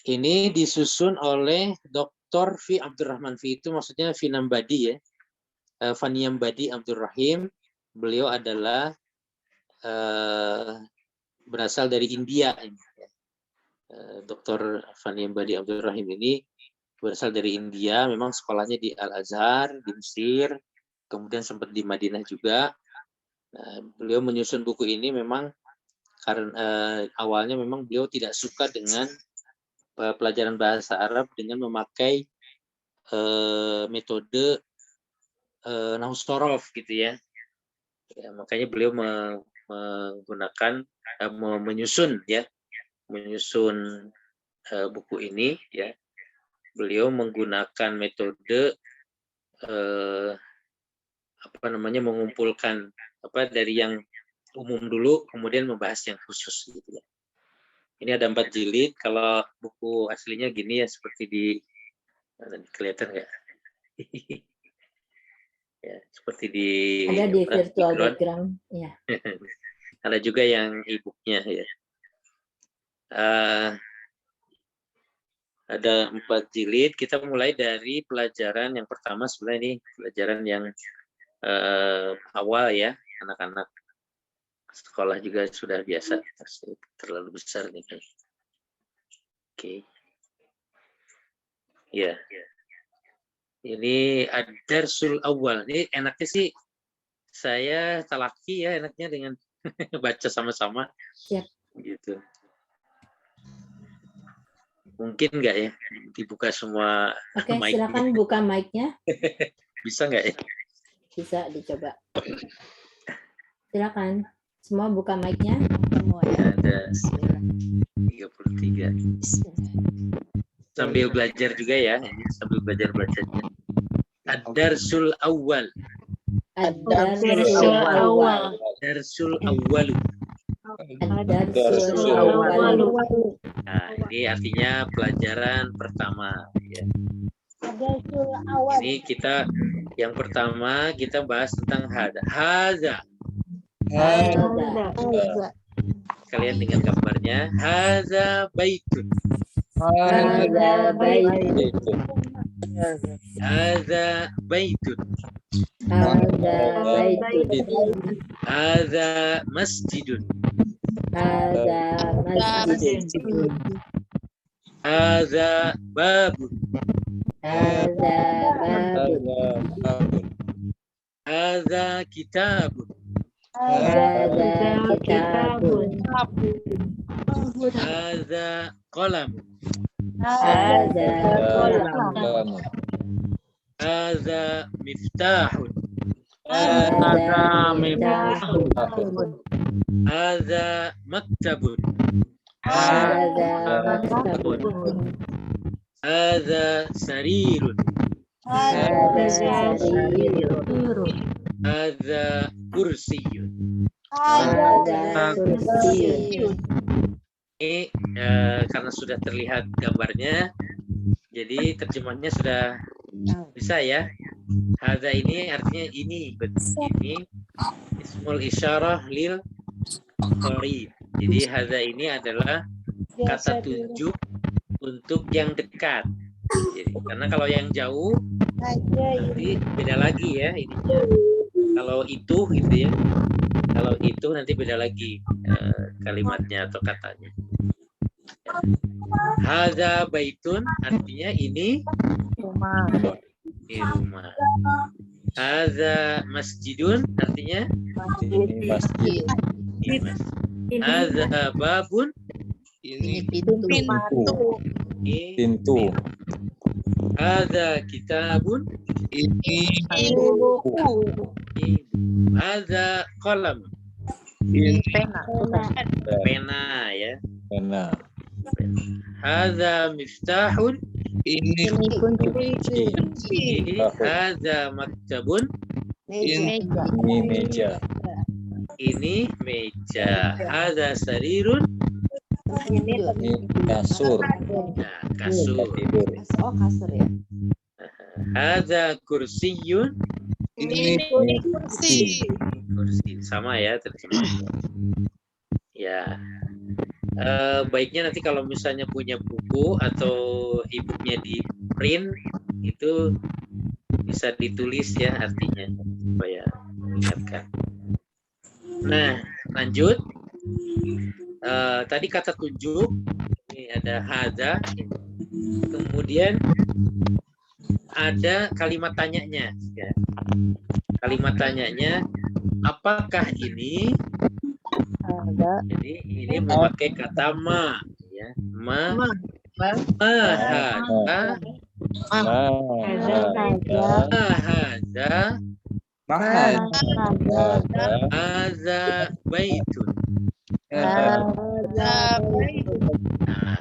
Ini disusun oleh Dr. Fi Abdurrahman. Fi itu maksudnya Finambadi ya. Faniambadi Abdurrahim. Beliau adalah berasal dari India. Dr. Faniambadi Abdurrahim ini berasal dari India. Memang sekolahnya di Al-Azhar, di Mesir. Kemudian sempat di Madinah juga. Beliau menyusun buku ini memang karena awalnya memang beliau tidak suka dengan pelajaran bahasa Arab dengan memakai metode nahwu shorof gitu ya. Makanya beliau menggunakan menyusun buku ini ya. Beliau menggunakan metode mengumpulkan dari yang umum dulu kemudian membahas yang khusus gitu ya. Ini ada 4 jilid. Kalau buku aslinya gini ya, seperti kelihatan nggak? Ya, seperti ada di virtual background. Ya. Ada juga yang e-booknya ya. Ada 4 jilid. Kita mulai dari pelajaran yang pertama. Sebenarnya ini pelajaran yang awal ya, anak-anak sekolah juga sudah biasa, terlalu besar nih kan. Oke. Ya. Ini ad-darsul awal. Ini enaknya sih saya talaki ya, enaknya dengan baca sama-sama. Siap. Gitu. Mungkin nggak ya dibuka semua? Oke, silakan buka mic-nya. Bisa nggak ya? Bisa dicoba. Silakan. Semua buka mic-nya. Semua ya. Ada 33. Sambil belajar juga ya. Sambil belajar bacanya. Ad-darsul awal. Ad-darsul awal. Darsul awal. Ad-darsul awal. Nah, ini artinya pelajaran pertama. Ya. Ini kita yang pertama kita bahas tentang haza. Kalian dengan gambarnya. Haza baitun. Haza baitun. Haza baitun. Haza baitun. Haza masjidun. Haza masjidun. Haza babun. Haza babun. Haza kitabun. Haza kitabun. Haza qalamun. Haza qalam. Haza miftahun. Haza miftahun. Haza maktabun. Haza maktabun. Haza sarirun. Haza sarirun. Haza kursiyun. Haza kursiyun. karena sudah terlihat gambarnya, jadi terjemahnya sudah bisa ya. Hadza ini artinya ini, ini ismul isyarah lil qarib. Jadi hadza ini adalah kata tunjuk untuk yang dekat. Jadi, karena kalau yang jauh nanti beda lagi ya ininya. Kalau itu gitu ya. Kalau itu nanti beda lagi kalimatnya atau katanya. Hadza baitun artinya ini rumah. Ini rumah. Hadza masjidun artinya Ini masjid. ini masjid. Hadza babun Ini pintu. ini Pintu. Hadza kitabun Ini ini. Hadza qalam pena ya. Pena. Hadza miftahun ini ini. Hadza maktabun Ini meja. ini meja. Hadza sarirun Ini kasur. nah, kasur. Tidur. Hadza kursiyun ini kursi sama ya terjemahnya. Ya. Baiknya nanti kalau misalnya punya buku atau e-booknya di print itu bisa ditulis ya artinya supaya ingatkan. Nah, lanjut. Tadi kata tunjuk ini ada hadza, kemudian ada kalimat tanyanya. Ya. Kalimat tanyanya, apakah ini? Jadi ini memakai kata ma, ya. Ma hadza, ma hadza, hadza baitun. Nah,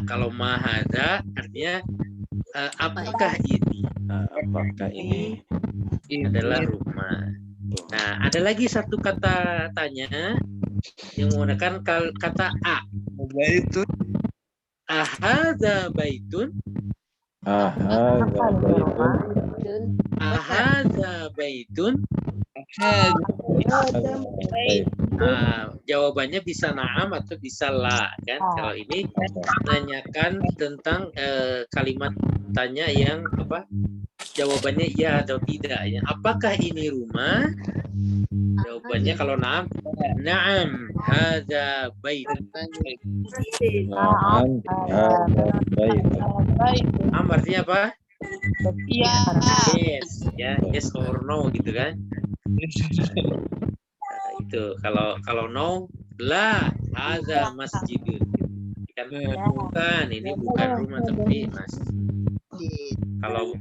kalau ma hadza artinya apakah ini? Apakah ini? Adalah rumah. Nah, ada lagi satu kata tanya yang menggunakan kata a. baitun Ahadza baitun? Ahadza baitun. Ahadza baitun? Jawabannya bisa na'am atau bisa la kan? Kalau ini menanyakan tentang kalimat tanya yang apa? Jawabannya ya atau tidak ya. Apakah ini rumah? Jawabannya kalau na'am, na'am hadza baitun. Na'am hadza baitun. Na'am artinya apa? ya Yes, ya, yes or no gitu kan? Itu kalau no, la hadza masjidun. Kan bukan, ini bukan rumah tapi masjid.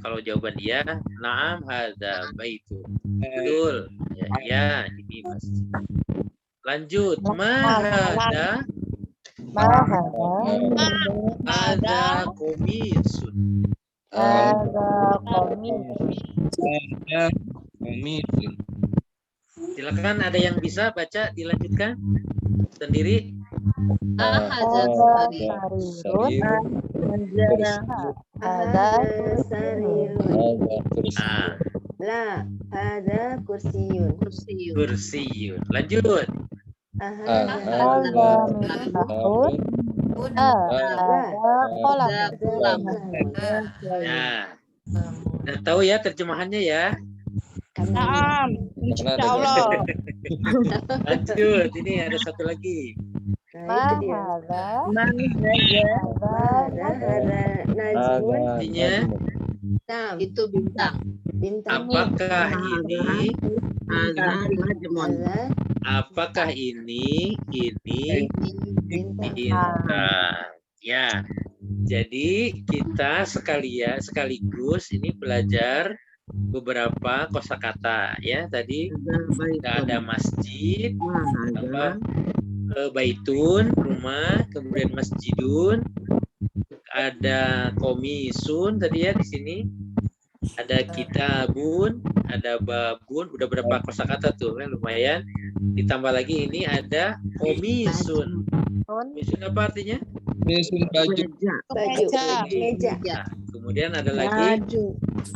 Kalau jawaban dia, na'am hadza baitun. Betul. Ya, ini masjid. Lanjut, ma hadza? Hadza komisun. Silakan, ada yang bisa baca, dilanjutkan sendiri. Kursiyun. Lanjut. Nah, udah tahu ya terjemahannya ya. Naam, insyaallah. Lanjut, ini ada satu lagi. Artinya, itu bintang. apakah ini? Apakah ini bintang? Ya, jadi kita sekaligus ini belajar beberapa kosakata ya. Tadi ada masjid, baitun rumah, kemudian masjidun, ada komisun tadi ya di sini, ada kitabun, ada babun, udah berapa kosakata tuh kan lumayan. Ditambah lagi ini ada komisun. Komisun apa artinya? Mesin baju. Baju. Meja. Nah, kemudian ada lagi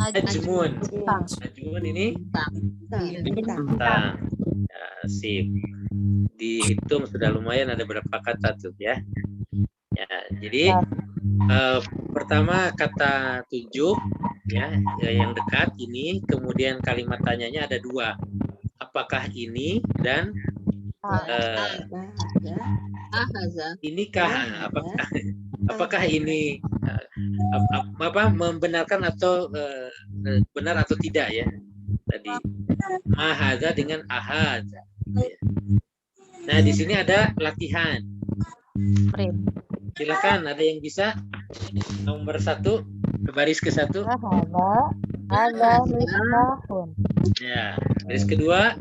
ajmun. Ajmun ini Bintang. tentang. Ya, sip. Dihitung sudah lumayan ada berapa kata tuh ya. Ya, jadi pertama kata tunjuk ya, yang dekat ini, kemudian kalimat tanyanya ada dua. Apakah ini dan inikah? Apakah ini membenarkan atau benar atau tidak ya? Tadi mahaza dengan ahaza. Nah, di sini ada latihan. Silakan, ada yang bisa? Nomor 1, baris ke 1. Ada miftahun. Ya, baris kedua.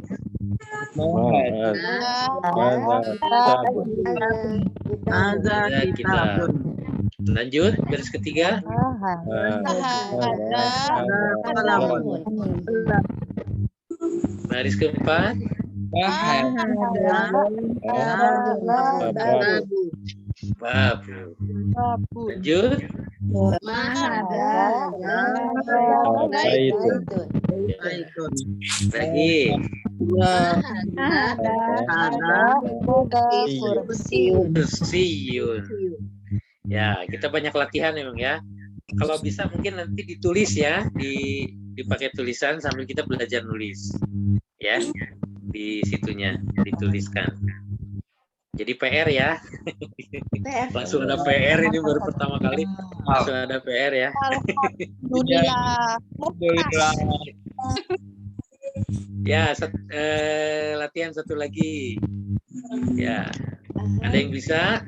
Ada kitab. Lanjut, baris ketiga. Baris keempat. Babu. Lanjut. Lagi. Kursiyun. Ya, kita banyak latihan memang ya. Kalau bisa mungkin nanti ditulis ya, dipakai tulisan sambil kita belajar nulis. Ya, di situnya dituliskan. Jadi PR ya. Langsung ada PR, ini baru pertama kali. Langsung ada PR ya. Alhamdulillah. Ya, latihan satu lagi. Ya, ada yang bisa?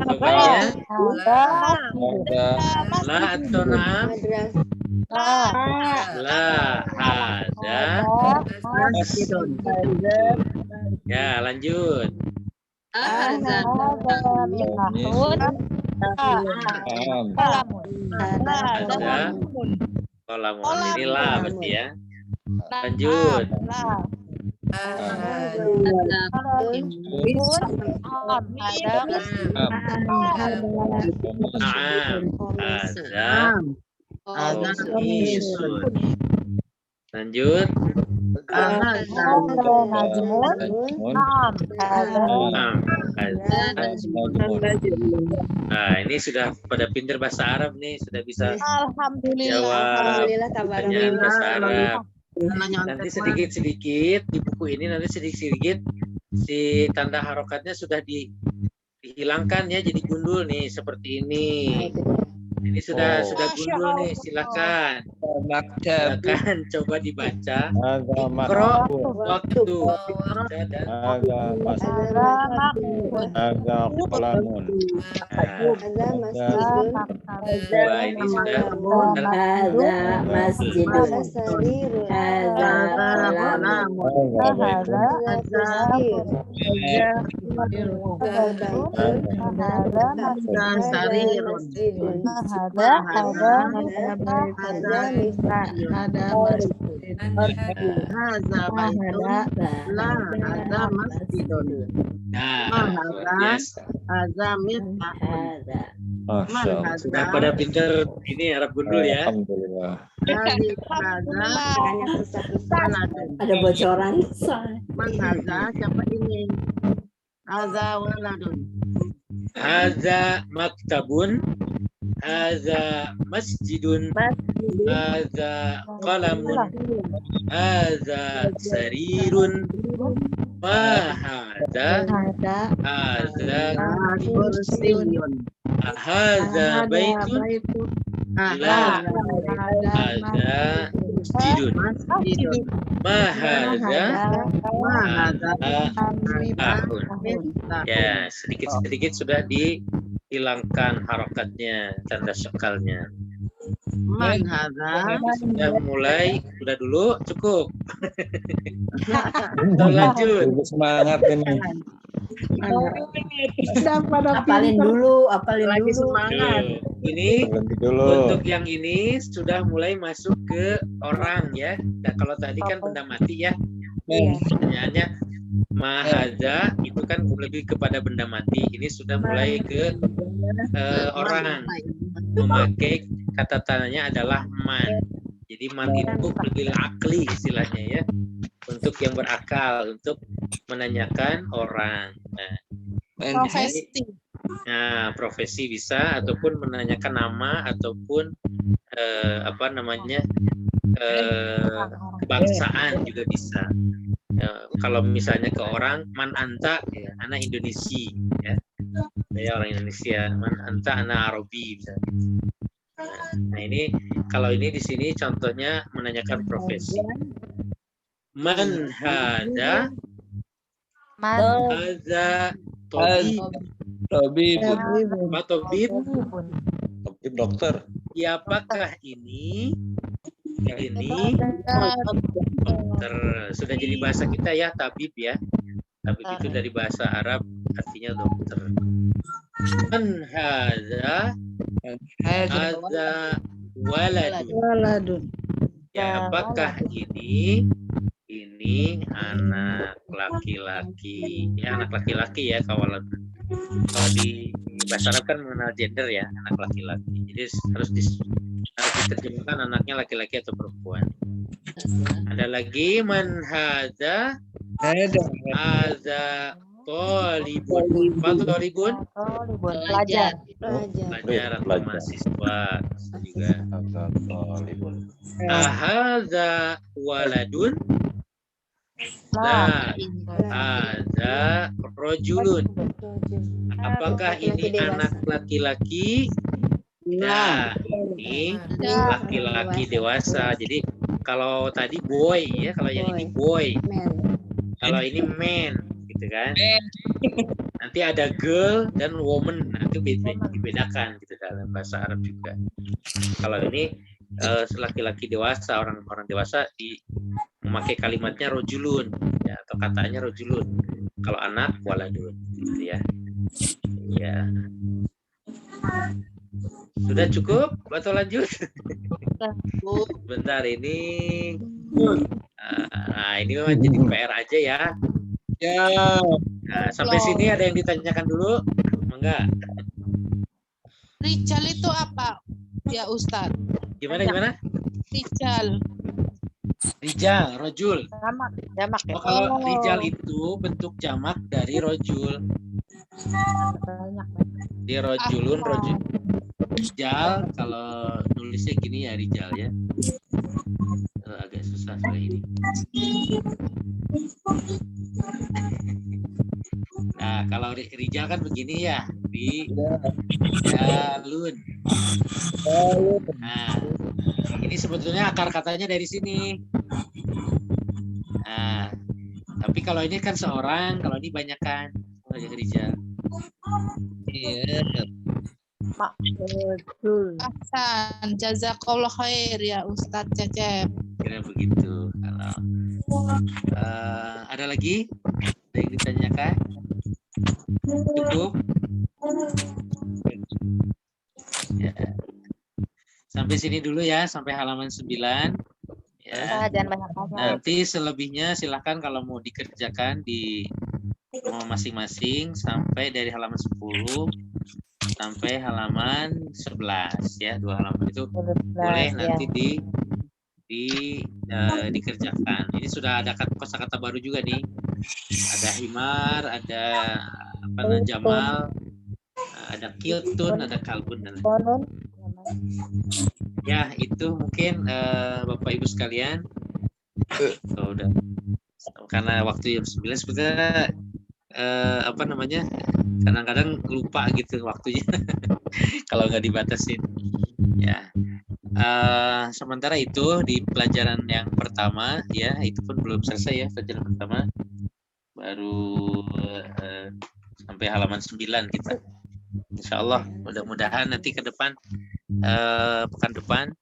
Coba ya. La atau na'am? La ada. Ya, lanjut. Ada kolamun. Ini la berarti ya. Lanjut. Ada isun. Lanjut. Nah, ini sudah pada pintar bahasa Arab nih, sudah bisa jawab pertanyaan bahasa Arab. Nanti sedikit-sedikit di buku ini, nanti sedikit-sedikit si tanda harokatnya sudah dihilangkan ya, jadi gundul nih seperti ini. Ini sudah gundul nih, silakan coba dibaca. Ikro waktu dan wah, ini sudah Ada masjidun. sudah pada pinter ini Arab gundul ya. Ada bocoran. Siapa ini? Haza maktabun, haza masjidun, haza qalamun, haza sarirun, ma haza, haza kursiyun, haza baitun, la haza masjidun, ma haza ahun. Ya, sedikit-sedikit sudah dihilangkan harokatnya, tanda syakalnya. Sudah mulai, sudah dulu, cukup. Lanjut. Semangat ini. Apalin dulu. Ini untuk yang ini sudah mulai masuk ke orang ya. Nah, kalau tadi kan benda mati ya. Pertanyaannya mahaza itu kan lebih kepada benda mati. Ini sudah mulai ke orang, memakai kata tandanya adalah man. Jadi man itu lebih akli istilahnya ya, untuk yang berakal, untuk menanyakan orang. Nah, profesi bisa, ataupun menanyakan nama, ataupun kebangsaan juga bisa. Kalau misalnya ke orang, man anta, ya, anak Indonesia, ya, saya orang Indonesia. Man anta, anak Arabi, misalnya. Nah, ini kalau ini di sini contohnya menanyakan profesi. Man hada, hada tabib. Tabib. Apa tabib? Tabib dokter. Siapakah ini? Ini dokter. Sudah jadi bahasa kita ya, tabib ya. Tabib itu dari bahasa Arab, artinya dokter. Man hada, hada waladun. Ya, apakah ini anak laki-laki? Ya, anak laki-laki ya, kawalan. Kalau di bahasa Arab kan mengenal gender ya, anak laki-laki. Jadi harus diterjemahkan anaknya laki-laki atau perempuan. Ada lagi man hada talibun. Apa talibun? Pelajar. Pelajar atau mahasiswa juga. Ahadza waladun? Nah, ada rojulun. Apakah ini anak laki-laki? Nah, ini laki-laki dewasa. Jadi kalau tadi boy ya, kalau yang ini boy. Kalau ini man, gitu kan? Nanti ada girl dan woman. Nah, itu dibedakan gitu dalam bahasa Arab juga. Kalau ini laki-laki dewasa, orang-orang dewasa memakai kalimatnya rojulun ya, atau katanya rojulun. Kalau anak waladun gitu ya. Ya. Sudah cukup atau lanjut? Bentar ini. Nah, ini memang jadi PR aja ya. Ya. Nah, sampai sini ada yang ditanyakan dulu? Enggak. Rijal itu apa ya Ustadz? Gimana? Rijal, rojul. Jamak ya. Oh, kalau rijal itu bentuk jamak dari rojul. Di rojulun, rojul. Rijal, kalau nulisnya gini ya rijal ya. Agak susah soal ini. Nah, kalau rijal kan begini ya. Rijalun. Nah, ini sebetulnya akar katanya dari sini. Nah, tapi kalau ini kan seorang, kalau ini banyakan. Rijal. Iya. Ahsan, jazakallah khair ya Ustadz Cecep. Kira begitu. Kalau ada lagi? Ada yang ditanyakan? Cukup? Ya. Sampai sini dulu ya, sampai halaman 9. Ya. Jangan banyak-banyak. Nanti selebihnya silakan kalau mau dikerjakan di rumah masing-masing sampai dari halaman 10 sampai halaman 11 ya, 2 halaman itu boleh nanti dikerjakan. Ini sudah ada kosakata baru juga nih. Ada himar, ada jamal, ada kiltun, ada kalbun dan ya, itu mungkin Bapak Ibu sekalian. Udah. Karena waktu jam 9 sebetulnya kadang-kadang lupa gitu waktunya kalau nggak dibatasin ya. Sementara itu di pelajaran yang pertama ya, itu pun belum selesai ya, pelajaran pertama baru sampai halaman 9 kita. Insya Allah mudah-mudahan nanti ke depan pekan depan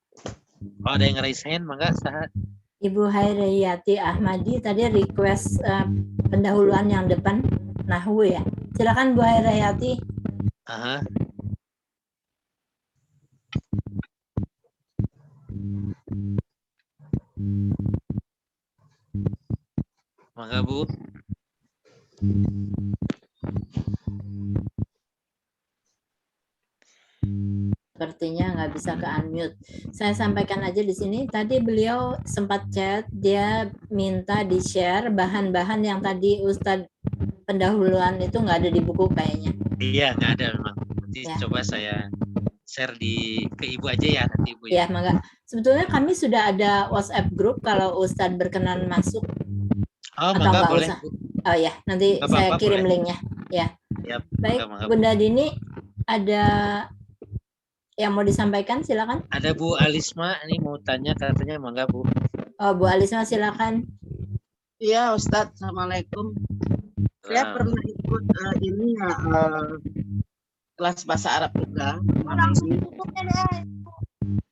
kalau ada yang raise hand mangga sahat. Ibu Hairiyati Ahmadi tadi request pendahuluan yang depan Nahwu ya. Silakan Bu Hairiyati. Aha. Mangga Bu. Sepertinya nggak bisa ke unmute. Saya sampaikan aja di sini. Tadi beliau sempat chat, dia minta di-share bahan-bahan yang tadi Ustadz pendahuluan itu nggak ada di buku kayaknya. Iya, nggak ada memang. Nanti Ya. coba saya share ke Ibu aja ya, nanti Ibu. Ya, mangga. Sebetulnya kami sudah ada WhatsApp group kalau Ustadz berkenan masuk. Oh, Atau mangga nggak boleh. usah? Oh ya, nanti Nggak saya apa-apa, kirim boleh. linknya. Ya. Yap, Baik, mangga. Bunda Dini, ada yang mau disampaikan, silakan. Ada Bu Alisma, ini mau tanya katanya, mangga Bu. Oh, Bu Alisma, silakan. Iya Ustadz, Assalamualaikum. Saya pernah ikut ini ya kelas bahasa Arab juga.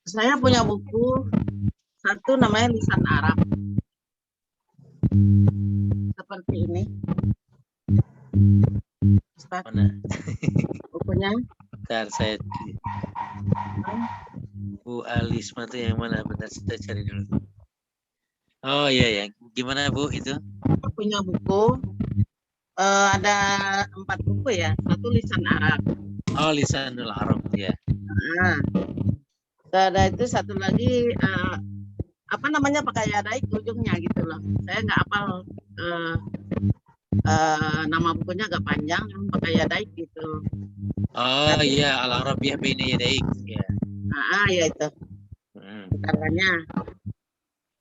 Saya punya buku satu namanya Lisan Arab. Seperti ini. Ustadz, Mana? bukunya. Bentar, saya Bu Alisma itu yang mana? Bentar, saya cari dulu. Oh iya ya, gimana Bu itu? Saya punya buku. Ada 4 buku ya. Satu Lisan Arab. Oh, Lisanul Arab ya. Nah, ada itu satu lagi apa namanya pakai yadaik ujungnya gitu loh. Saya nggak hafal nama bukunya agak panjang, pakai yadaik gitu. Oh iya, Al-Arabiyah Baina Yadaik. Ya. Ya itu. Caranya.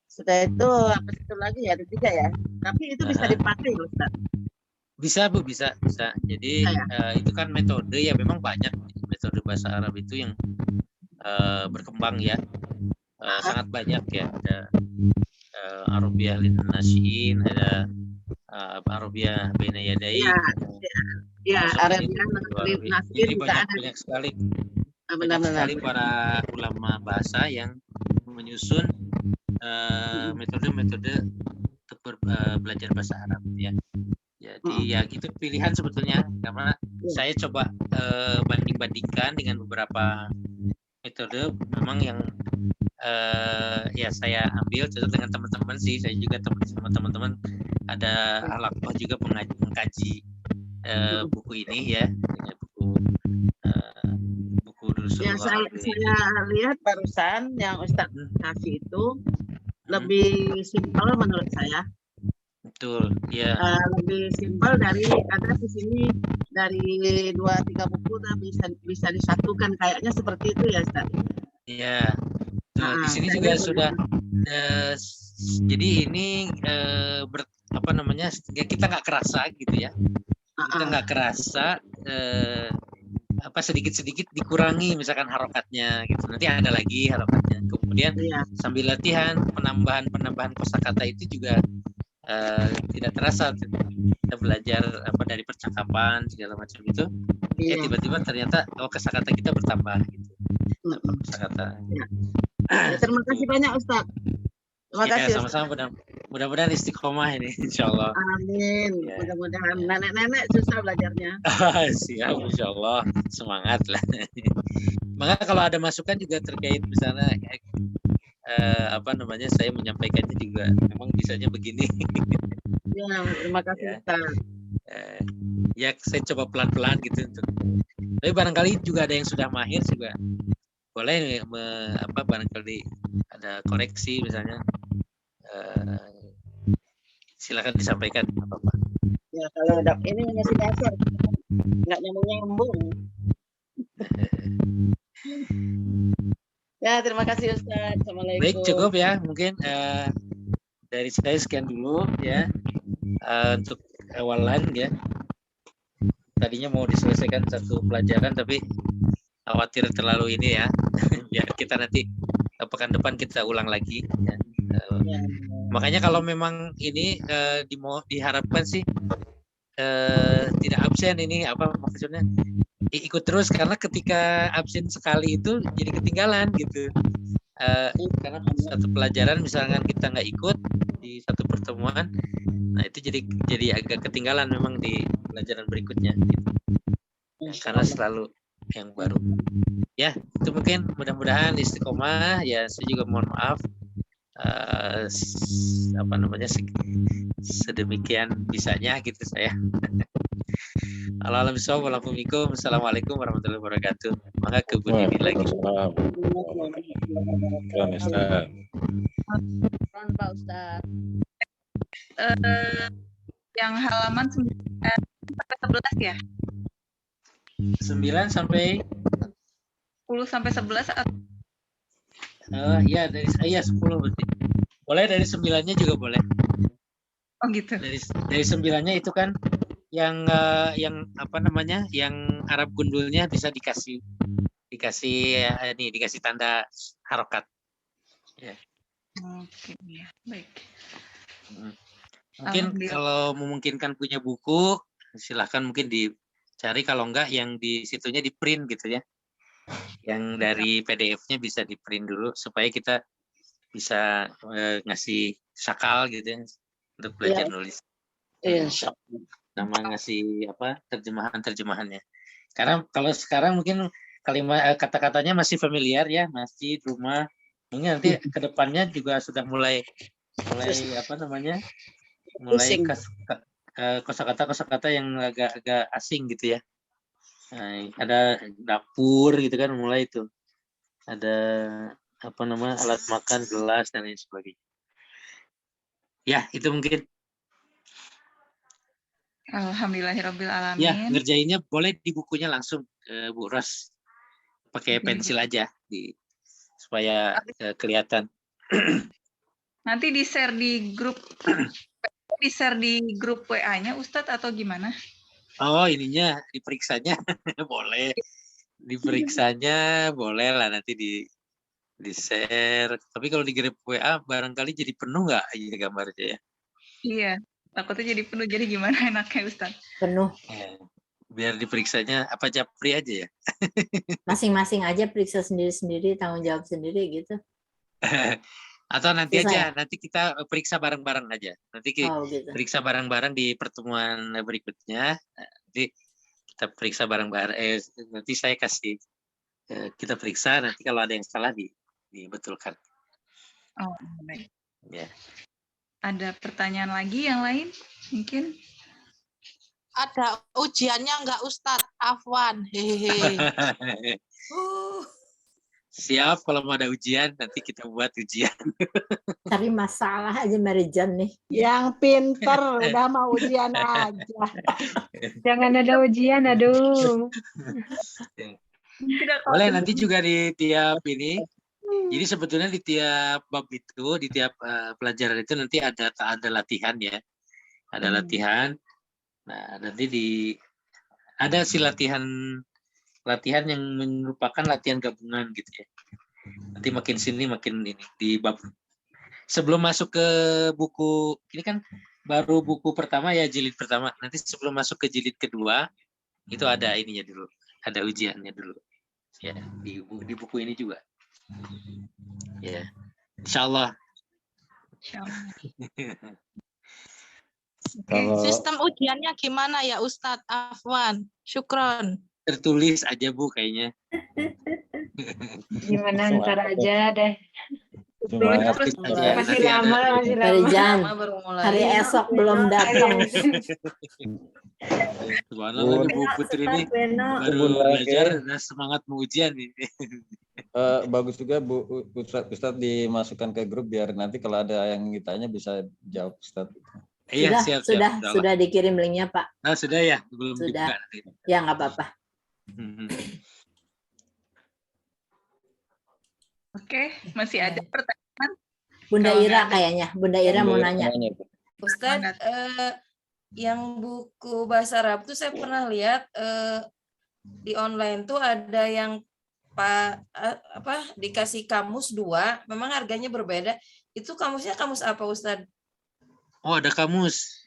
Sudah itu apa satu lagi ya, ada 3 ya. Tapi itu bisa dipakai Ustaz. Bisa Bu, bisa. Jadi itu kan metode ya, memang banyak metode bahasa Arab itu yang berkembang ya. Sangat banyak ya. Ada Arabiyah lin Nasiin, ada Arabiyah Baina Yadaik. Iya, Arabiyah lin Nasiin juga ada. Banyak sekali. Benar-benar. Banyak sekali para ulama bahasa yang menyusun metode-metode untuk belajar bahasa Arab ya. Jadi ya itu pilihan sebetulnya, karena saya coba banding-bandingkan dengan beberapa metode memang yang ya saya ambil contoh dengan teman-teman sih. Saya juga sama teman-teman ada halaqah juga mengkaji buku ini ya, buku Durusul Yang saya lihat barusan yang Ustadz kasih itu lebih simpel menurut saya. Betul, ya. Lebih simpel dari ada di sini dari 2-3 buku udah bisa disatukan kayaknya seperti itu ya Ustaz. Iya. Di sini juga sudah. Jadi ini apa namanya? Ya kita nggak kerasa gitu ya. Kita nggak kerasa apa sedikit-sedikit dikurangi misalkan harokatnya gitu. Nanti ada lagi harokatnya. Kemudian sambil latihan penambahan kosakata itu juga tidak terasa. Kita belajar apa dari percakapan segala macam itu, ya tiba-tiba ternyata kosakata kita bertambah gitu. Kosakata. Terima kasih banyak Ustaz. Terima kasih. Sama-sama. Mudah-mudahan istiqomah ini, insyaallah. Amin. Mudah-mudahan nenek-nenek susah belajarnya. Siap, insyaallah. Semangat lah. Maka kalau ada masukan juga terkait misalnya apa namanya, saya menyampaikannya juga memang bisanya begini. Ya, terima kasih Ustaz. Ya saya coba pelan-pelan gitu. Tapi barangkali juga ada yang sudah mahir juga boleh barangkali ada koreksi misalnya, silakan disampaikan apa-apa. Ya kalau ini masih dasar nggak nyambung. Ya, terima kasih Ustaz. Assalamualaikum. Baik, cukup ya. Mungkin dari saya sekian dulu ya untuk awalan ya. Tadinya mau diselesaikan satu pelajaran tapi khawatir terlalu ini ya. Biar kita nanti pekan depan kita ulang lagi ya. Makanya kalau memang ini diharapkan sih tidak absen, ini apa maksudnya, ikut terus, karena ketika absen sekali itu jadi ketinggalan gitu. Karena satu pelajaran misalkan kita nggak ikut di satu pertemuan, nah itu jadi agak ketinggalan memang di pelajaran berikutnya gitu. Karena selalu yang baru ya. Itu mungkin mudah-mudahan istiqomah ya. Saya juga mohon maaf apa namanya sedemikian bisanya gitu saya. Assalamualaikum warahmatullahi wabarakatuh. Maka ke Bu Dini lagi. Pak Ustaz. Yang halaman 9 sampai 11 ya? 9 sampai 10 sampai 11 atau ya dari 10 berarti. Boleh dari 9-nya juga boleh. oh gitu. Dari 9-nya itu kan yang apa namanya? Yang Arab gundulnya bisa dikasih tanda harokat. Ya. Oke, ya, baik. Mungkin kalau memungkinkan punya buku, silahkan mungkin dicari, kalau enggak yang di situnya di print gitu ya. Yang dari PDF-nya bisa di print dulu supaya kita bisa ngasih sakal gitu ya untuk belajar nulis. Iya. Nama ngasih apa terjemahannya. Karena kalau sekarang mungkin kalimat kata-katanya masih familiar ya, masjid, rumah. Mungkin nanti kedepannya juga sudah mulai apa namanya? Mulai kosakata yang agak asing gitu ya. Nah, ada dapur gitu kan, mulai itu. Ada apa namanya? Alat makan, gelas dan lain sebagainya. Ya, itu mungkin. Alhamdulillahirabbil alamin. Ya, ngerjainnya boleh di bukunya langsung Bu Ros. Pakai pensil aja supaya kelihatan. Nanti di-share di grup WA-nya Ustadz atau gimana? Oh, ininya diperiksanya boleh. Diperiksanya boleh lah nanti di-share. Tapi kalau di grup WA barangkali jadi penuh nggak ini gambarnya ya? Iya, takutnya jadi penuh. Jadi gimana enaknya Ustadz? Penuh. Biar diperiksanya apa Japri aja ya? Masing-masing aja periksa sendiri-sendiri, tanggung jawab sendiri gitu. Atau nanti Susah aja, ya? nanti kita periksa bareng-bareng aja. Nanti gitu. periksa bareng-bareng di pertemuan berikutnya. Nanti kita periksa bareng-bareng. Nanti saya kasih kita periksa. Nanti kalau ada yang salah dibetulkan. Oh, baik. Ya. Ada pertanyaan lagi yang lain? Mungkin? Ada ujiannya nggak Ustadz? Afwan. Hehehe. Siap, kalau mau ada ujian, nanti kita buat ujian. Cari masalah aja Marijan nih. Yang pinter, udah mau ujian aja. Jangan ada ujian, aduh. Boleh nanti juga di tiap ini. Jadi sebetulnya di tiap bab itu, di tiap pelajaran itu nanti ada latihan ya. Ada latihan. Nah, nanti ada si latihan yang merupakan latihan gabungan gitu ya. Nanti makin sini makin ini di bab. Sebelum masuk ke buku, ini kan baru buku pertama ya, jilid pertama. Nanti sebelum masuk ke jilid kedua, itu ada ininya dulu, ada ujiannya dulu. Ya, di buku ini juga. Ya, insyaallah. Sistem ujiannya gimana ya Ustadz? Afwan, syukron. Tertulis aja Bu kayaknya. Gimana ntar aja deh. Masih lama. Hari esok belum datang. Subhanallah, Bu Putri ini baru belajar dan semangat mengujian nih. Bagus juga Bu Ustadz dimasukkan ke grup biar nanti kalau ada yang ditanya bisa jawab Ustadz. Iya, siap. Sudah dikirim linknya Pak. Nah, sudah ya, belum sudah. Dibuka. Ya nggak apa-apa. Oke, masih ada pertanyaan? Bunda Ira kayaknya. Bunda Ira mau nanya. Ustadz, yang buku bahasa Arab tuh saya pernah lihat di online tuh ada yang dikasih kamus 2, memang harganya berbeda. Itu kamusnya kamus apa Ustadz? Oh, ada kamus.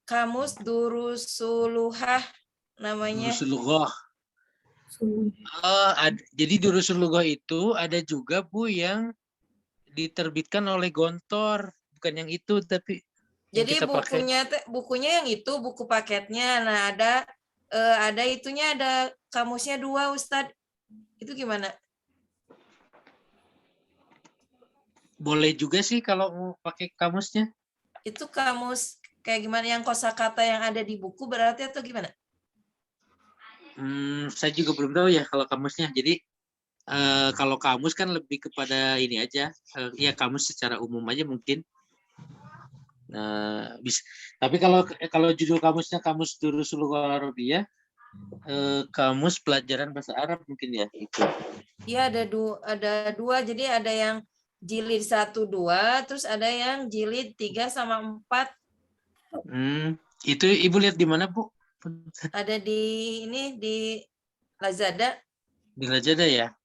Kamus Durusuluhah namanya. Durusulughah. Jadi Durusulughah itu ada juga Bu yang diterbitkan oleh Gontor, bukan yang itu tapi. Jadi bukunya yang itu buku paketnya. Nah ada itunya, ada kamusnya 2 Ustadz. Itu gimana? Boleh juga sih kalau mau pakai kamusnya. Itu kamus kayak gimana, yang kosakata yang ada di buku berarti atau gimana? Saya juga belum tahu ya kalau kamusnya. Jadi kalau kamus kan lebih kepada ini aja, ya kamus secara umum aja mungkin. Bisa. Tapi kalau judul kamusnya Kamus Durusul Lughah Arabiyah, kamus pelajaran bahasa Arab mungkin ya itu. Iya, ada dua. Jadi ada yang jilid 1, 2, terus ada yang jilid 3 sama 4. Itu Ibu lihat di mana, Bu? Ada di ini di Lazada. Di Lazada ya?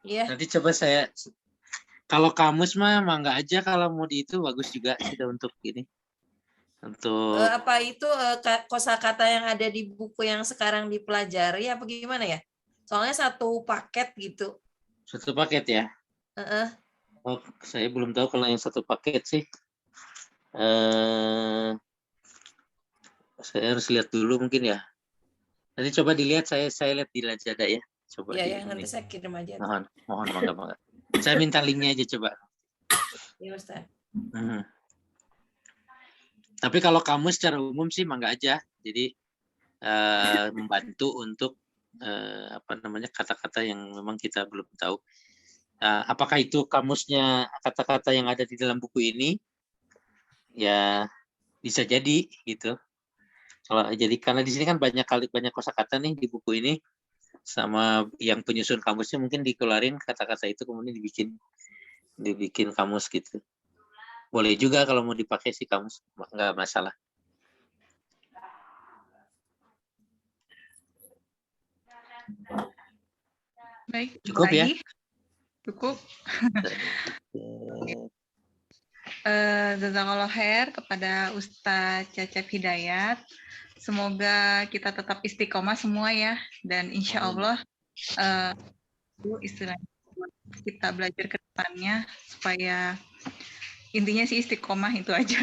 Iya. Nanti coba saya, kalau kamus mah mangga aja, kalau mau di itu bagus juga sudah untuk ini. Untuk Apa itu kosakata yang ada di buku yang sekarang dipelajari apa gimana ya? Soalnya satu paket gitu. satu paket ya? Oh, saya belum tahu kalau yang satu paket sih. Saya harus lihat dulu mungkin ya. Nanti coba dilihat, saya lihat di Lazada ya. Coba Iya, ya, nanti saya kirim aja. Mohon mangga. Saya minta linknya aja coba. Iya, Ustaz. Tapi kalau kamu secara umum sih mangga aja. Jadi membantu untuk kata-kata yang memang kita belum tahu. Apakah itu kamusnya kata-kata yang ada di dalam buku ini? Ya bisa jadi gitu. Kalau jadi karena di sini kan banyak kosakata nih di buku ini, sama yang penyusun kamusnya mungkin dikeluarin kata-kata itu kemudian dibikin kamus gitu. Boleh juga kalau mau dipakai sih kamus, nggak masalah. Baik, cukup ya? Cukup. Jazakallah khair kepada Ustadz Cecep Hidayat. Semoga kita tetap istiqomah semua ya, dan insya Allah istilahnya kita belajar ke depannya supaya intinya sih istiqomah itu aja.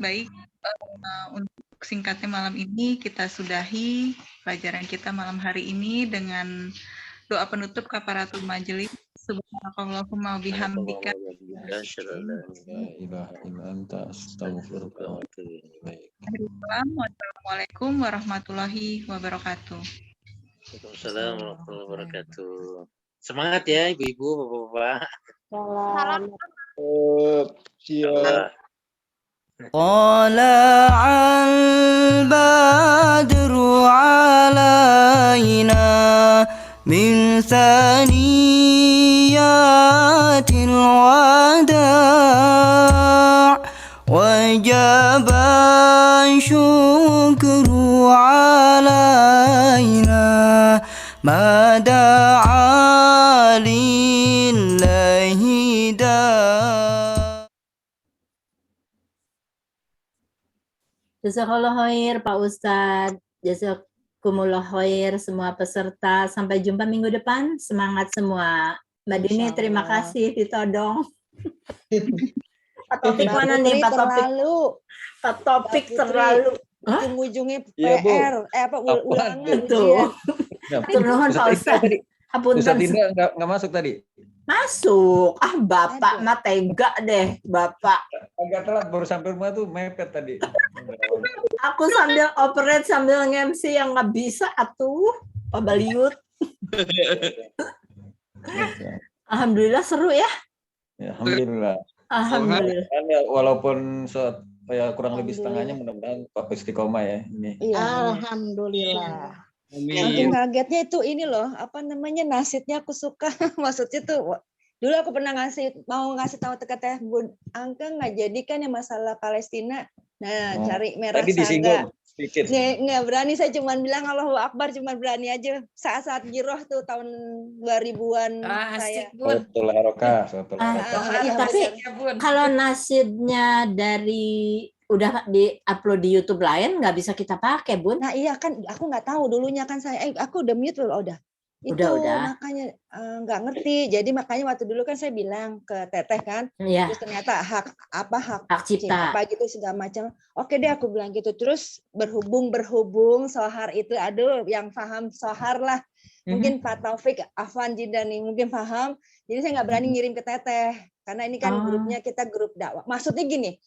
Baik, untuk singkatnya malam ini kita sudahi pelajaran kita malam hari ini dengan doa penutup kafaratul majelis. Subhanakallahumma wabihamdika. Wassalamualaikum warahmatullahi wabarakatuh. Waalaikumsalam warahmatullahi wabarakatuh. Semangat ya ibu-ibu, bapak-bapak. Salam. Siap. طلع البدر علينا من ثنيات الوداع وجب الشكر علينا ما دعا لله داع. Jazakallah khair Pak Ustadz, jazakumullah khair semua peserta. Sampai jumpa minggu depan. Semangat semua. Mbak Dini terima kasih ditodong. Pak Topik mana nih Pak Topik? Pak Topik terlalu. Ujung-ujungnya Iya, Bu. PR, ulangan Betul. ujian. Turun Pak Ustadz. Ustadz Dinda nggak masuk tadi. Masuk. Bapak mah tega deh, Bapak. Agak telat, baru sampai rumah tuh mepet tadi. Aku sambil operate sambil nge-MC yang nggak bisa atuh, Pak Baliut. Alhamdulillah seru ya. Ya, alhamdulillah. Alhamdulillah. Kan ya, walaupun ya kurang lebih setengahnya, mudah-mudahan Pak istiqomah ya ini. Alhamdulillah. Yang kagetnya itu ini loh, apa namanya, nasidnya aku suka. Maksudnya tuh dulu aku pernah mau ngasih tahu Teh Bun Angka nggak jadi kan yang masalah Palestina. Nah, cari merah Tadi disinggung saga. sedikit. Nggak berani, saya cuma bilang Allahu Akbar, cuma berani aja. Saat-saat giroh tuh tahun 2000-an saya. Betul harokah. Tapi kalau nasidnya dari udah di-upload di YouTube lain nggak bisa kita pakai, Bun. Nah iya kan, aku nggak tahu dulunya kan saya, aku udah mute loh, udah. Udah. Makanya nggak ngerti. Jadi makanya waktu dulu kan saya bilang ke Teteh kan, terus ternyata hak cipta apa gitu segala macam. Oke deh aku bilang gitu. Terus berhubung sohar itu, aduh yang paham sohar lah. Mungkin Pak Taufik, Afwan Jidan nih mungkin paham. Jadi saya nggak berani ngirim ke Teteh karena ini kan grupnya kita grup dakwah. Maksudnya gini,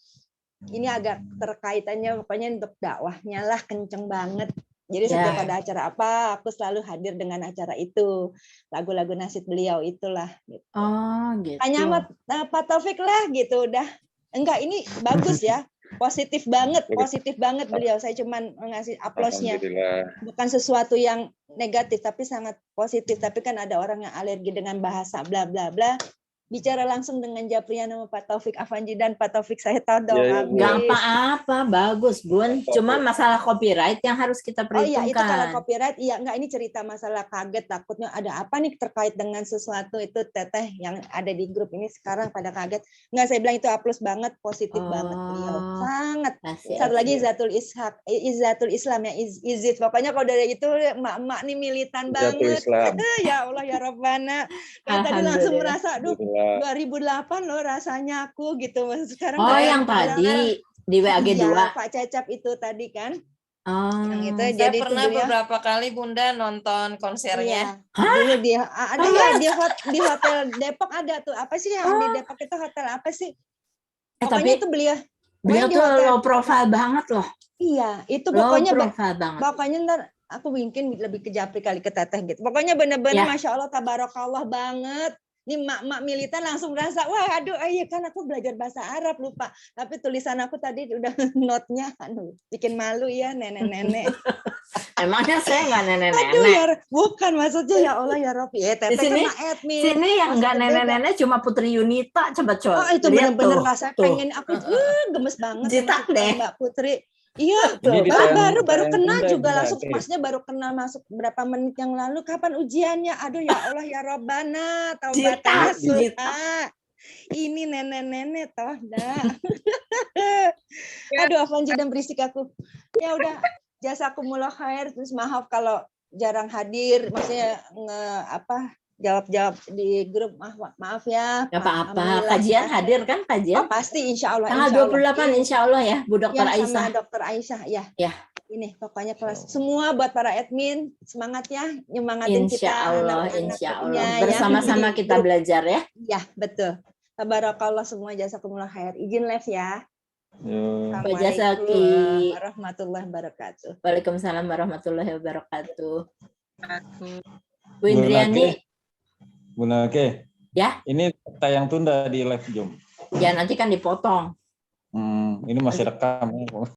ini agak terkaitannya pokoknya untuk dakwahnya lah kenceng banget. Jadi setiap ada acara apa, aku selalu hadir dengan acara itu. Lagu-lagu nasyid beliau itulah. Gitu. Oh, gitu. Hanya sama Pak Taufik lah gitu udah. Enggak, ini bagus ya. Positif banget beliau. Saya cuman ngasih aplausnya. Bukan sesuatu yang negatif, tapi sangat positif. Tapi kan ada orang yang alergi dengan bahasa bla bla bla. Bicara langsung dengan Japrian sama Pak Taufik Afanji dan Pak Taufik saya tahu dong. Gak apa-apa, bagus Bun. Cuma masalah copyright yang harus kita Oh iya, perhitungkan. itu kalau copyright, iya enggak, ini cerita masalah kaget, takutnya ada apa nih terkait dengan sesuatu itu Teteh yang ada di grup ini sekarang pada kaget. Enggak, saya bilang itu aplaus banget, positif banget beliau. Sangat. Satu lagi Izzatul Islam ya, Izit. Pokoknya kalau dari itu emak-emak nih militan banget. Ya Allah ya Rabbana. Kan tadi langsung merasa, aduh 2008 loh rasanya aku gitu. Sekarang yang tadi di WAG 2. Iya, Pak Cecep itu tadi kan. Yang itu Saya jadi pernah itu beliau, beberapa kali Bunda nonton konsernya. dulu dia ada ya di hotel Depok ada tuh. Apa sih yang di Depok itu hotel apa sih? Pokoknya Tapi itu beliau tuh low profile banget loh. Iya, itu Low pokoknya profile banget. pokoknya ntar aku mungkin lebih ke Japri kali ke Teteh gitu. Pokoknya bener-bener Ya. Masya Allah tabarakallah banget. Ini mak-mak militan langsung merasa, wah aduh, iya kan aku belajar bahasa Arab lupa. Tapi tulisan aku tadi udah note-nya, aduh, bikin malu ya nenek-nenek. Emangnya saya nggak Aduh nenek-nenek? ya, bukan maksudnya ya Allah ya Rabbi. Di Teteh sini, kan admin. sini yang nggak Maksudnya beda. nenek-nenek cuma Putri Yunita, coba coba. Oh itu Lihat bener-bener tuh, rasa tuh. pengen aku gemes banget Jitak sama deh. Mbak Putri. Iya, Ini di tayang- baru tayang kenal Bunda, juga Bunda, langsung oke. masnya baru kenal masuk berapa menit yang lalu. Kapan ujiannya? Aduh ya Allah ya Rabbana, taubat Jitak, nasuha. Ini nenek-nenek toh dah. Aduh Afanji dan berisik aku. Ya udah, jazakumullah khair. Terus maaf kalau jarang hadir, maksudnya jawab-jawab di grup, maaf ya. Gak apa-apa. Alhamdulillah. Kajian hadir kan kajian? Oh, pasti insya Allah. Tanggal 28 insya Allah ya, Bu Dokter Ya, Aisyah. sama Dokter Aisyah ya. Ya. Ini pokoknya kelas semua buat para admin semangat ya, nyemangatin kita Insya Allah, anak-anak insya punya Allah. ya, Bersama-sama di kita grup. belajar ya. Ya betul. Tabarakallah semua, jazakumullah khair. Izin live ya. Pak Jazaki. Assalamualaikum warahmatullahi wabarakatuh. Waalaikumsalam warahmatullahi wabarakatuh. Bu Bu Indriani, Nake. Bu Nake. Ya. Ini tayang tunda di live Zoom. ya nanti kan dipotong. Ini masih rekam.